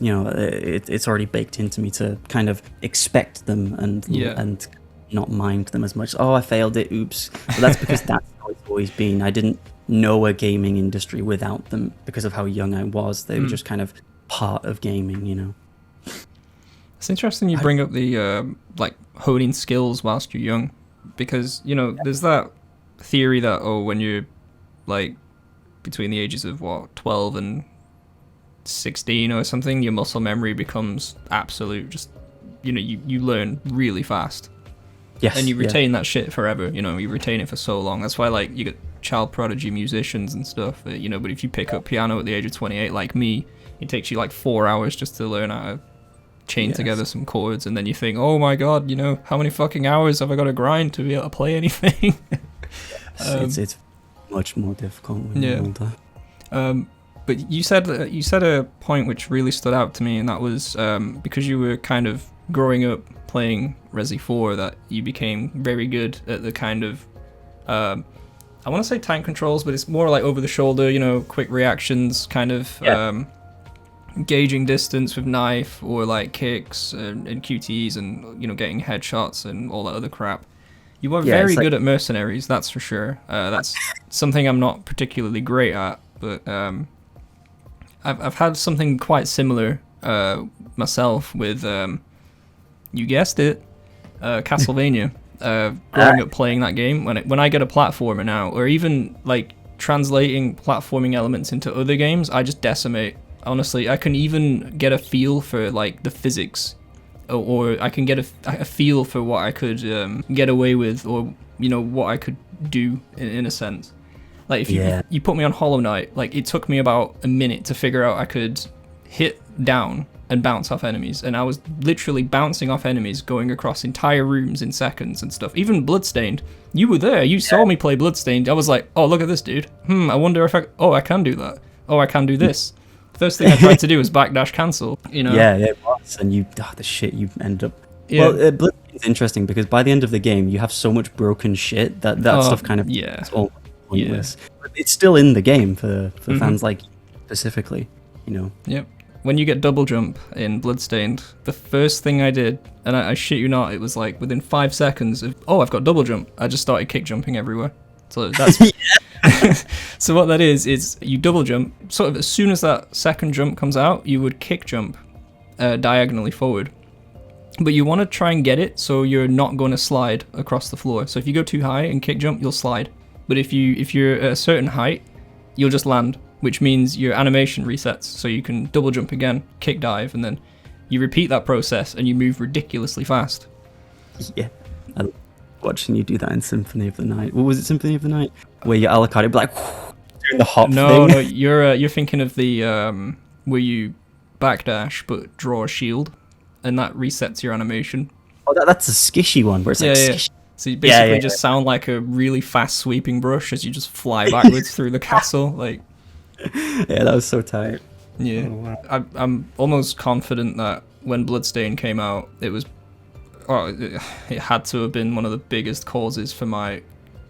it's already baked into me to kind of expect them and not mind them as much. Oh, I failed it, oops. But that's because that's how it's always been. I didn't know a gaming industry without them because of how young I was. They were just kind of part of gaming. It's interesting you bring up the like honing skills whilst you're young, because there's that theory that when you're like between the ages of 12 and 16 or something, your muscle memory becomes absolute. Just you learn really fast. Yes, and you retain that shit forever. You retain it for so long. That's why like you get child prodigy musicians and stuff. But if you pick up piano at the age of 28, like me, it takes you like 4 hours just to learn how to chain together some chords, and then you think, oh my god, how many fucking hours have I got to grind to be able to play anything? It's much more difficult when you're older. But you said a point which really stood out to me, and that was because you were kind of growing up playing Resi 4, that you became very good at the kind of I want to say tank controls, but it's more like over the shoulder, quick reactions, kind of gauging distance with knife or like kicks and QTEs, and getting headshots and all that other crap. You are very good at mercenaries, that's for sure. That's something I'm not particularly great at, but I've had something quite similar myself with you guessed it, Castlevania. Growing up playing that game, when I get a platformer now, or even like translating platforming elements into other games, I just decimate. Honestly, I can even get a feel for like the physics, or I can get a feel for what I could get away with, or what I could do in a sense. Like if you put me on Hollow Knight, like it took me about a minute to figure out I could hit down and bounce off enemies, and I was literally bouncing off enemies, going across entire rooms in seconds and stuff. Even Bloodstained, you were there, you saw me play Bloodstained. I was like, oh, look at this dude. I wonder if I can do that. Oh, I can do this. First thing I tried to do was backdash cancel. Yeah, it was, and the shit you end up. Yeah. Well, Bloodstained's interesting because by the end of the game, you have so much broken shit that stuff kind of it's all pointless. But it's still in the game for fans like specifically. Yep. When you get double jump in Bloodstained, the first thing I did, and I shit you not, it was like within 5 seconds of, I've got double jump, I just started kick jumping everywhere. So that's so what that is you double jump, sort of as soon as that second jump comes out, you would kick jump diagonally forward. But you want to try and get it so you're not going to slide across the floor. So if you go too high and kick jump, you'll slide. But if you're at a certain height, you'll just land, which means your animation resets, so you can double jump again, kick dive, and then you repeat that process and you move ridiculously fast. Yeah, I love watching you do that in Symphony of the Night. What was it, Symphony of the Night? Where your Alucard would be like doing the hop thing. No, you're thinking of the where you backdash but draw a shield, and that resets your animation. Oh, that's a skishy one where it's like skishy. So you basically just sound like a really fast sweeping brush as you just fly backwards through the castle, like. Yeah, that was so tight. Yeah, oh, wow. I'm almost confident that when Bloodstained came out, it had to have been one of the biggest causes for my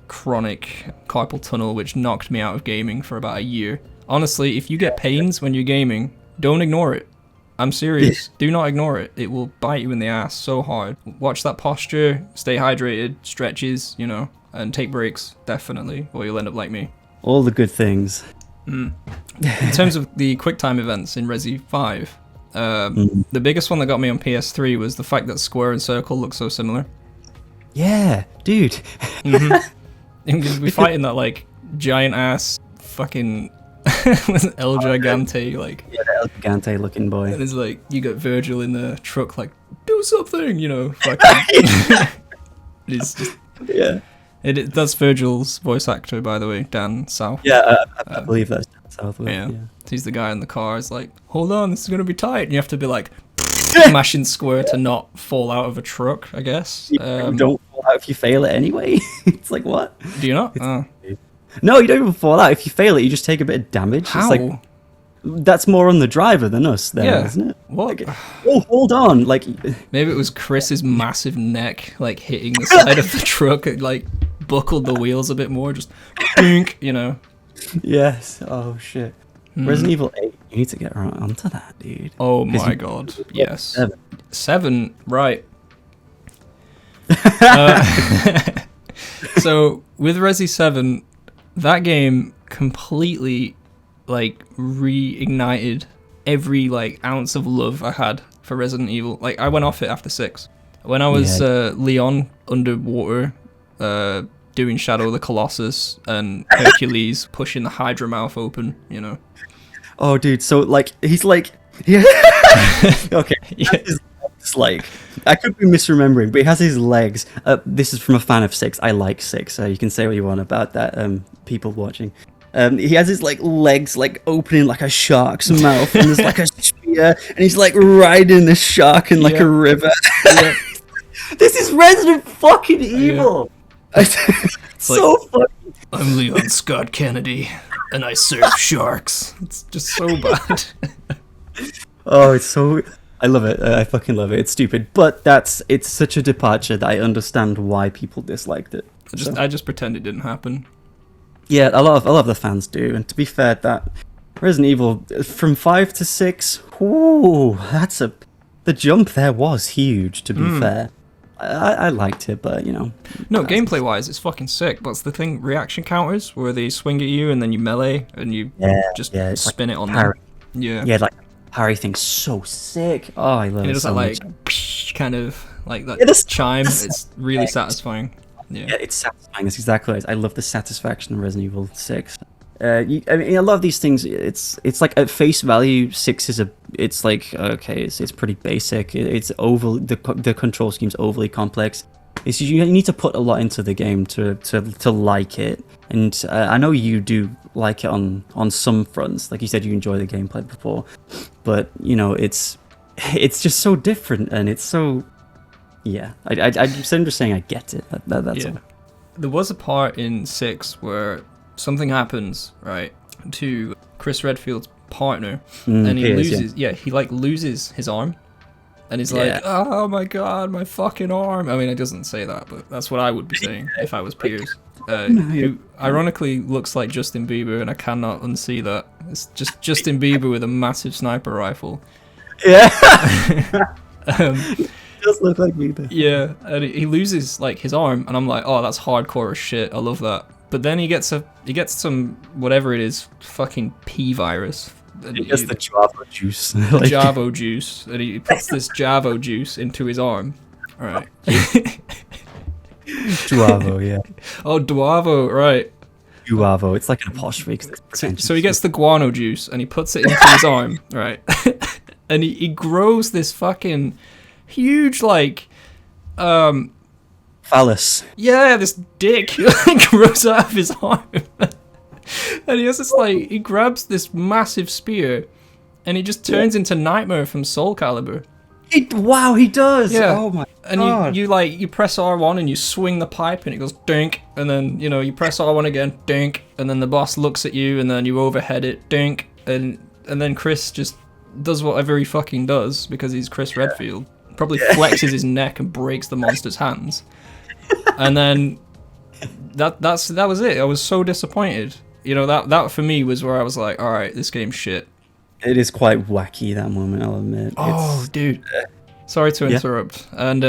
chronic carpal tunnel, which knocked me out of gaming for about a year. Honestly, if you get pains when you're gaming, don't ignore it. I'm serious. Do not ignore it. It will bite you in the ass so hard. Watch that posture, stay hydrated, stretches, and take breaks, definitely, or you'll end up like me. All the good things. In terms of the Quicktime events in Resi 5, the biggest one that got me on PS3 was the fact that square and circle look so similar. Yeah, dude. Because we're fighting that like giant ass fucking El Gigante, like the El Gigante looking boy. And it's like you got Virgil in the truck, like do something, fucking. It's just That's Virgil's voice actor, by the way, Dan South. Yeah, I believe that's Dan South. Yeah. He's the guy in the car. It's like, hold on, this is going to be tight. And you have to be like, smashing square to not fall out of a truck, I guess. You don't fall out if you fail it anyway. It's like, what? Do you not? No, you don't even fall out. If you fail it, you just take a bit of damage. How? It's like, that's more on the driver than us there, isn't it? What? Like, oh, hold on. Like, maybe it was Chris's massive neck, like, hitting the side of the truck. It, like, buckled the wheels a bit more, just boink, Yes. Oh, shit. Resident Evil 8, You need to get onto that, dude. Oh my god, yes. 7, right. So with Resi 7, that game completely like reignited every like ounce of love I had for Resident Evil. Like I went off it after 6. When I was Leon underwater, doing Shadow of the Colossus, and Hercules pushing the Hydra mouth open, you know. Oh, dude. So like he's like, yeah. Okay. Yeah. It's like I could be misremembering, but he has his legs. This is from a fan of 6. I like 6, so you can say what you want about that. People watching. He has his like legs like opening like a shark's mouth, and there's like a spear, and he's like riding the shark in like a river. Yeah. This is Resident fucking Evil. Yeah. So like, funny. I'm Leon Scott Kennedy, and I serve sharks. It's just so bad. Oh, it's so. I love it. I fucking love it. It's stupid, but it's such a departure that I understand why people disliked it. I just pretend it didn't happen. Yeah, a lot of the fans do. And to be fair, that Resident Evil from 5 to 6, ooh, the jump there was huge. To be fair, I liked it, but you know. No, gameplay wise, it's fucking sick. What's the thing? Reaction counters where they swing at you and then you melee and you just spin it on them. Yeah, like. Parry thing's so sick. Oh, I love it. And it does so that like much. kind of like that chime. It's really satisfying. Yeah, it's satisfying. That's exactly what it is. I love the satisfaction of Resident Evil 6. I mean, a lot of these things. It's like at face value, 6 is it's like okay, it's pretty basic. It's the control scheme's overly complex. It's you need to put a lot into the game to like it. And I know you do like it on some fronts. Like you said, you enjoy the gameplay before, but you know it's just so different, and it's so I'm just saying I get it. That's all. There was a part in 6 where something happens right to Chris Redfield's partner, and he loses. Yeah, he like loses his arm. And he's like, oh my god, my fucking arm. I mean, it doesn't say that, but that's what I would be saying if I was Piers. Who ironically looks like Justin Bieber, and I cannot unsee that. It's just Justin Bieber with a massive sniper rifle. Yeah. It does look like Bieber. Yeah, and he loses like his arm, and I'm like, oh, that's hardcore as shit. I love that. But then he gets some whatever it is, fucking P virus. He gets the Javo juice. Javo juice, and he puts this Javo juice into his arm. All right. Duavo, yeah. Oh, Duavo, right. Duavo, it's like an apostrophe. So he gets the guano juice, and he puts it into his arm, right? And he grows this fucking huge, like, phallus. Yeah, this dick grows out of his arm. And he has this like, he grabs this massive spear, and he just turns into Nightmare from Soul Calibur. Wow, he does. Yeah. Oh my and god. you press R1 and you swing the pipe and it goes dink, and then you press R1 again, dink, and then the boss looks at you and then you overhead it, dink, and then Chris just does whatever he fucking does because he's Chris Redfield. Probably flexes his neck and breaks the monster's hands. And then that was it. I was so disappointed. That for me was where I was like, all right, this game's shit. It is quite wacky, that moment, I'll admit. Oh, dude. Sorry to interrupt. And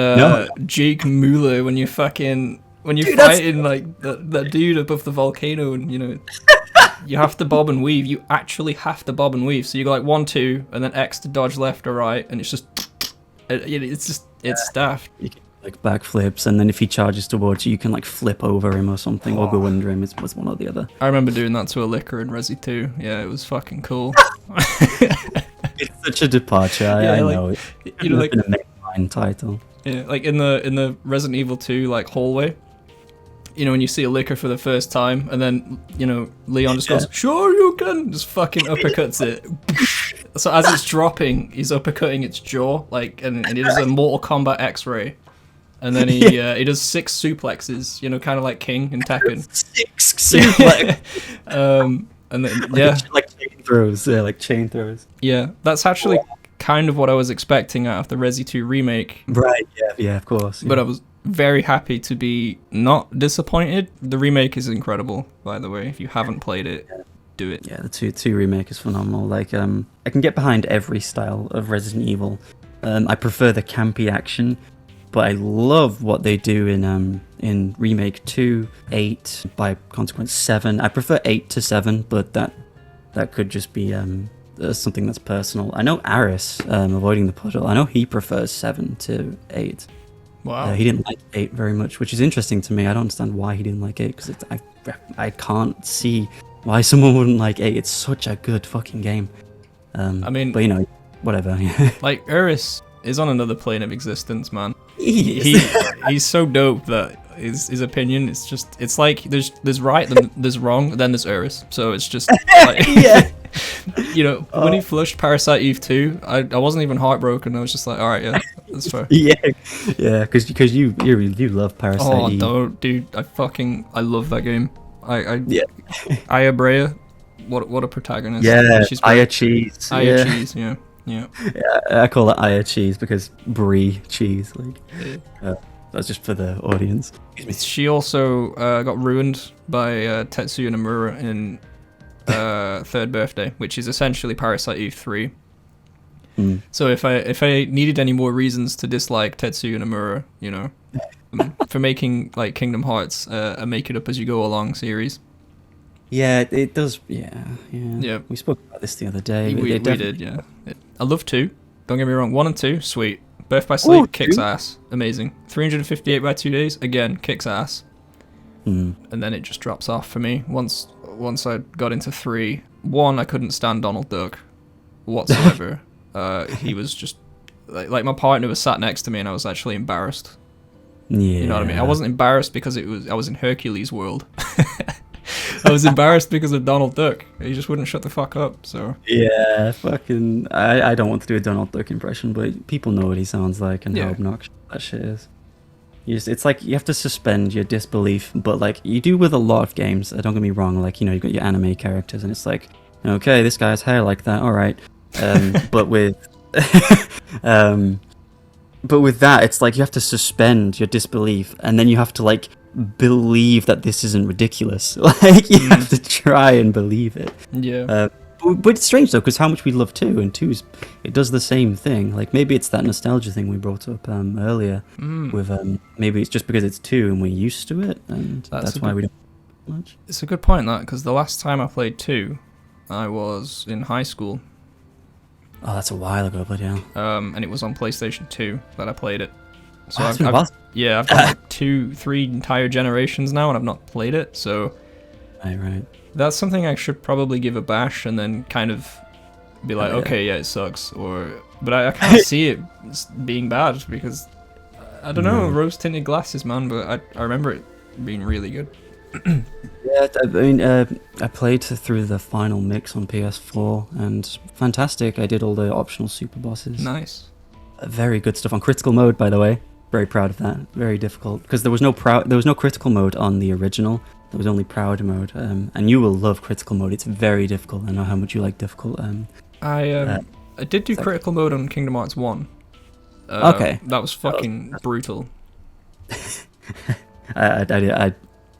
Jake Mueller, when you're fighting like that dude above the volcano, and you have to bob and weave. You actually have to bob and weave. So you go like 1, 2, and then X to dodge left or right, and it's daft. You can like backflips, and then if he charges towards you, you can like flip over him or something, or go under him. It was one or the other. I remember doing that to a liquor in Resi 2. Yeah, it was fucking cool. It's such a departure. I know. It's like a mainline title. Yeah, like in the Resident Evil 2 like hallway. When you see a liquor for the first time, and then Leon just goes, "Sure you can," just fucking uppercuts it. So as it's dropping, he's uppercutting its jaw, like, and he does a Mortal Kombat X-ray. And then he does 6 suplexes, kind of like King in Tekken. 6 suplexes. And then like chain throws. Yeah, like chain throws. Yeah, that's actually kind of what I was expecting out of the Resi 2 remake. Right. Yeah. Of course. Yeah. But I was very happy to be not disappointed. The remake is incredible, by the way. If you haven't played it, do it. Yeah, the two remake is phenomenal. Like, I can get behind every style of Resident Evil. I prefer the campy action, but I love what they do in remake 2, 8, by consequence 7. I prefer 8 to 7, but that could just be something that's personal. I know Aris, avoiding the puddle, I know he prefers 7 to 8. Wow. He didn't like 8 very much, which is interesting to me. I don't understand why he didn't like 8, because I can't see why someone wouldn't like 8. It's such a good fucking game. I mean, but whatever. like, Eris is on another plane of existence, man. He's so dope that his opinion, it's like there's right, then there's wrong, then there's Eris. So it's just like, yeah. When he flushed Parasite Eve 2, I wasn't even heartbroken. I was just like, all right, yeah, that's fair. yeah, because you love Parasite Eve. Don't, dude. I love that game. Yeah. Aya Brea, what a protagonist. Yeah, she's Aya Cheese. Aya Cheese, yeah. Yeah, I call it Aya Cheese because Brie cheese. Like, that's just for the audience. She also got ruined by Tetsuya Nomura in Third Birthday, which is essentially Parasite Eve 3. So if I needed any more reasons to dislike Tetsuya Nomura, for making like Kingdom Hearts a make it up as you go along series. Yeah, it does. Yeah. We spoke about this the other day. We did, yeah. I love 2. Don't get me wrong. 1 and 2, sweet. Birth by Sleep kicks ass, amazing. 358 by 2 days, again kicks ass. And then it just drops off for me. Once I got into 3, 1, I couldn't stand Donald Duck whatsoever. He was just like my partner was sat next to me, and I was actually embarrassed. Yeah. You know what I mean? I wasn't embarrassed because I was in Hercules world. I was embarrassed because of Donald Duck. He just wouldn't shut the fuck up. So yeah, fucking. I don't want to do a Donald Duck impression, but people know what he sounds like and how obnoxious that shit is. It's like you have to suspend your disbelief, but like you do with a lot of games. Don't get me wrong. Like you've got your anime characters, and it's like, okay, this guy's hair like that. All right, but with but with that, it's like you have to suspend your disbelief, and then you have to like believe that this isn't ridiculous. Like you have to try and believe it. Yeah. But it's strange though, because how much we love 2, and 2 it does the same thing. Like maybe it's that nostalgia thing we brought up earlier. With maybe it's just because it's 2 and we're used to it, and that's why we don't much. It's a good point, that, because the last time I played 2, I was in high school. Oh, that's a while ago, but yeah. And it was on PlayStation 2 that I played it. So I've got like 3 entire generations now, and I've not played it. So right. That's something I should probably give a bash, and then kind of be like, okay, yeah, it sucks. But I can't see it being bad because I don't know, rose-tinted glasses, man. But I remember it being really good. Yeah, I mean, I played through the final mix on PS4, and fantastic. I did all the optional super bosses. Nice. Very good stuff on critical mode, by the way. Very proud of that. Very difficult because there was no critical mode on the original. There was only proud mode, and you will love critical mode. It's very difficult. I know how much you like difficult. I did do critical mode on Kingdom Hearts 1. Okay. That was fucking brutal. I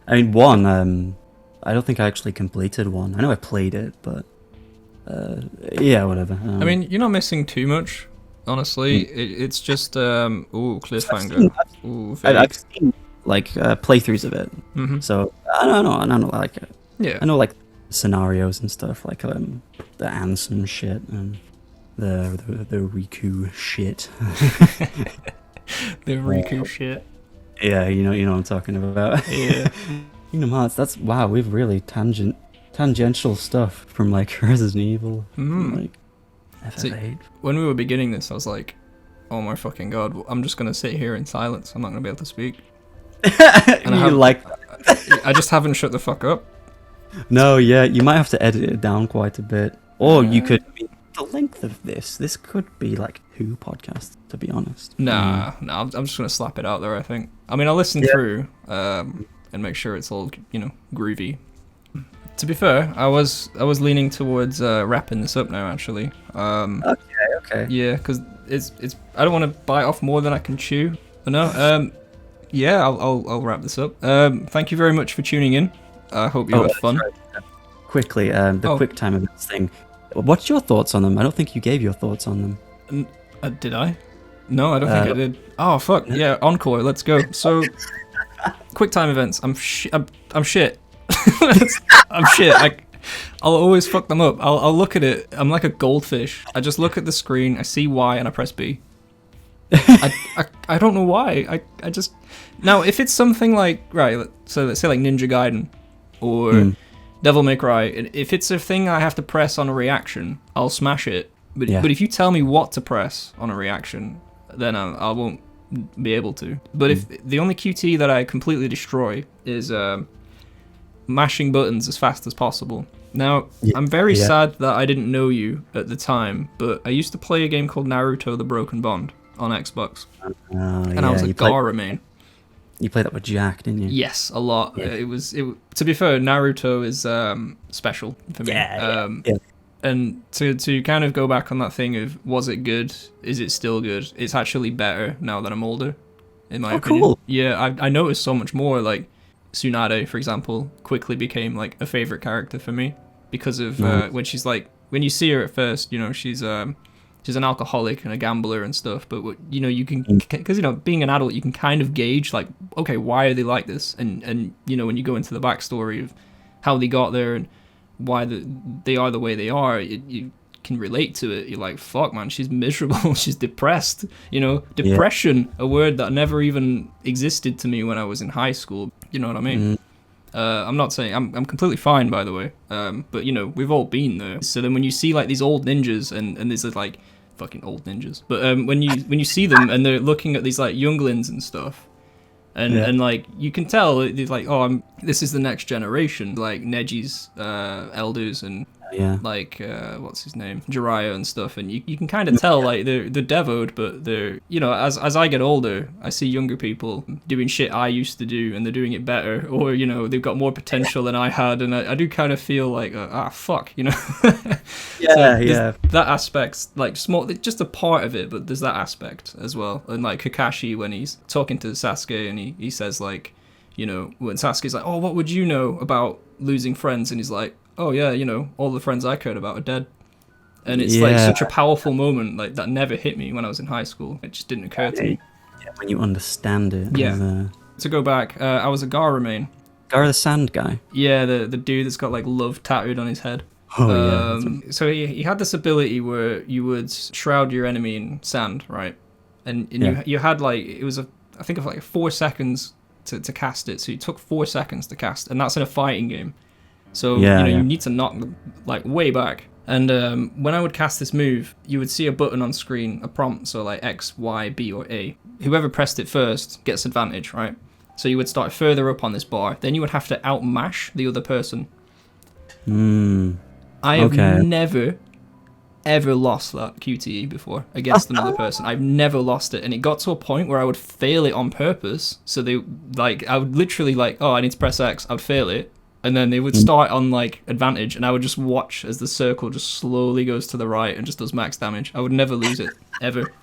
mean, 1. I don't think I actually completed 1. I know I played it, but yeah, whatever. I mean, you're not missing too much, honestly. It's just cliffhanger. I've seen like playthroughs of it, so I don't know, like I know like scenarios and stuff, like the Ansem shit and the Riku shit. The Riku shit. Yeah, you know what I'm talking about. Yeah. Kingdom Hearts. Wow, we've really tangential stuff from like Resident Evil, from, like FF8. See, when we were beginning this, I was like, oh my fucking god, I'm just gonna sit here in silence. I'm not gonna be able to speak. And I just haven't shut the fuck up. No, yeah, you might have to edit it down quite a bit, or you could. The length of this could be like 2 podcasts, to be honest. Nah, I'm just gonna slap it out there. I think. I mean, I'll listen through and make sure it's all groovy. To be fair, I was leaning towards wrapping this up now, actually. Okay. Yeah, because it's I don't want to bite off more than I can chew. But no, yeah, I'll wrap this up. Thank you very much for tuning in. I hope you had fun. Right. quickly, the Quicktime Events thing. What's your thoughts on them? I don't think you gave your thoughts on them. Did I? No, I don't think I did. Oh fuck yeah! Encore, let's go. So, Quicktime Events. I'm shit. I'm shit. I'll always fuck them up. I'll look at it. I'm like a goldfish. I just look at the screen. I see Y and I press B. I don't know why. I just now if it's something like so let's say like Ninja Gaiden or Devil May Cry. If it's a thing I have to press on a reaction, I'll smash it. But if you tell me what to press on a reaction, then I won't be able to. But if the only QTE that I completely destroy is mashing buttons as fast as possible. Now, I'm very sad that I didn't know you at the time, but I used to play a game called Naruto: The Broken Bond on Xbox, and I was a Gaara main. You played that with Jack, didn't you? Yes, a lot. Yeah. To be fair, Naruto is special for me. And to kind of go back on that thing of was it good? Is it still good? It's actually better now that I'm older, in my opinion. Cool. Yeah, I noticed so much more. Like Tsunade, for example, quickly became like a favorite character for me because of when you see her at first, you know, she's an alcoholic and a gambler and stuff. But you know, you can because you know, being an adult, you can kind of gauge like, okay, why are they like this? And you know, when you go into the backstory of how they got there and why they are the way they are, you can relate to it. You're like, fuck man, she's miserable. She's depressed. You know, depression, a word that never even existed to me when I was in high school. You know what I mean? I'm not saying I'm completely fine, by the way. But you know, we've all been there. So then when you see like these old ninjas and there's like fucking old ninjas, but when you see them and they're looking at these like younglings and stuff, and like you can tell they're like, oh, this is the next generation, like Neji's elders and like what's his name, Jiraiya and stuff, and you can kind of tell like they're devoed, but they're, you know, as I get older, I see younger people doing shit I used to do and they're doing it better, or you know, they've got more potential than I had, and I do kind of feel like fuck, you know. That aspect's like small, just a part of it, but there's that aspect as well. And like Kakashi, when he's talking to Sasuke and he says like, you know, when Sasuke's like, oh, what would you know about losing friends, and he's like, oh yeah, you know, all the friends I cared about are dead. And it's like such a powerful moment, like that never hit me when I was in high school. It just didn't occur to me. Yeah, when you understand it. Yeah. To go back, I was a Gaara main. Gaara the Sand guy? Yeah, the dude that's got like love tattooed on his head. Oh yeah. So he had this ability where you would shroud your enemy in sand, right? And you had like, it was I think of like 4 seconds to cast it. So it took 4 seconds to cast, and that's in a fighting game. So you need to knock them like way back. And when I would cast this move, you would see a button on screen, a prompt, so like X, Y, B, or A. Whoever pressed it first gets advantage, right? So you would start further up on this bar. Then you would have to outmash the other person. I have never, ever lost that QTE before against another person. I've never lost it, and it got to a point where I would fail it on purpose. So they I would literally like, oh, I need to press X. I would fail it. And then they would start on like advantage, and I would just watch as the circle just slowly goes to the right and just does max damage. I would never lose it, ever.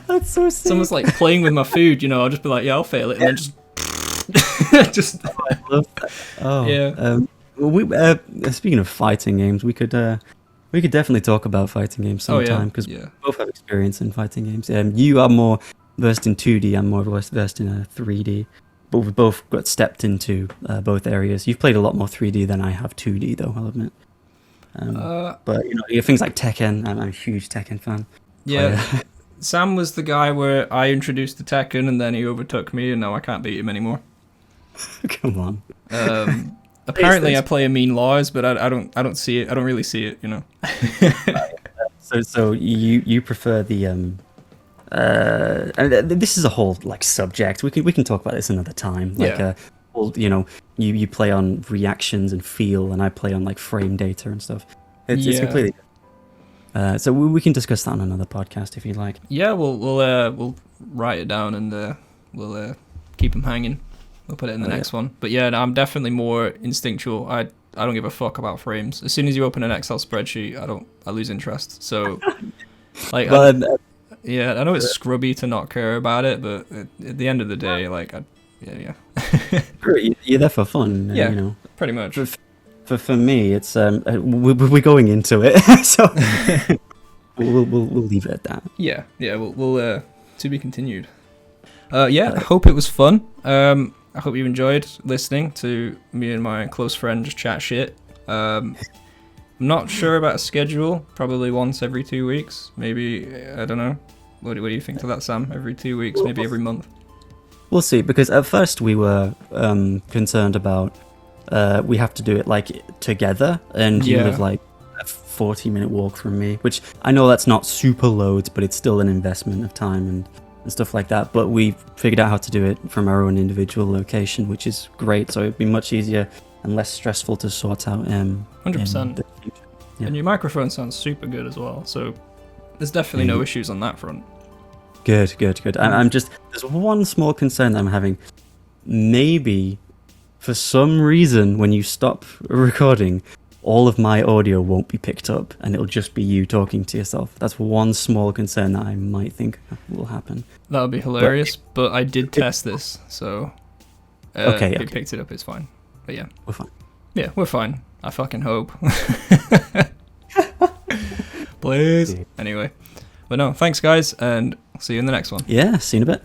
That's so sick. It's almost like playing with my food, you know. I'll just be like, yeah, I'll fail it, and then just Oh, I love that. Oh yeah. Speaking of fighting games, we could definitely talk about fighting games sometime, because we both have experience in fighting games. You are more versed in 2D. I'm more versed in 3D. But we've both got stepped into both areas. You've played a lot more 3D than I have 2D, though, I'll admit. But, you know, things like Tekken, I'm a huge Tekken fan. Yeah, Sam was the guy where I introduced the Tekken, and then he overtook me, and now I can't beat him anymore. Come on. Apparently I play a mean Lars, but I don't see it. I don't really see it, you know. So you prefer the... and this is a whole like subject. We can talk about this another time. Like, you know, you play on reactions and feel, and I play on like frame data and stuff. It's completely. So we can discuss that on another podcast if you'd like. Yeah, we'll write it down and we'll keep them hanging. We'll put it in the next one. But yeah, I'm definitely more instinctual. I don't give a fuck about frames. As soon as you open an Excel spreadsheet, I lose interest. So like. Yeah, I know it's scrubby to not care about it, but at the end of the day, like, you're there for fun. Yeah, you know. Pretty much. for me, it's we're going into it, so we'll leave it at that. Yeah, we'll to be continued. I hope it was fun. I hope you enjoyed listening to me and my close friend just chat shit. I'm not sure about a schedule. Probably once every 2 weeks. Maybe, I don't know. What do you think of that, Sam? Every 2 weeks, maybe every month? We'll see, because at first we were concerned about we have to do it like together, and you live like a 40-minute walk from me, which I know that's not super loads, but it's still an investment of time and stuff like that. But we figured out how to do it from our own individual location, which is great. So it'd be much easier and less stressful to sort out. 100%. Yeah. And your microphone sounds super good as well. So there's definitely no issues on that front. Good. I'm just, there's one small concern that I'm having. Maybe for some reason when you stop recording, all of my audio won't be picked up and it'll just be you talking to yourself. That's one small concern that I might think will happen. That would be hilarious, but I did test this, so if it picked it up, it's fine. But yeah. We're fine. Yeah, we're fine. I fucking hope. Please. Anyway. But no, thanks guys, and see you in the next one. Yeah, see you in a bit.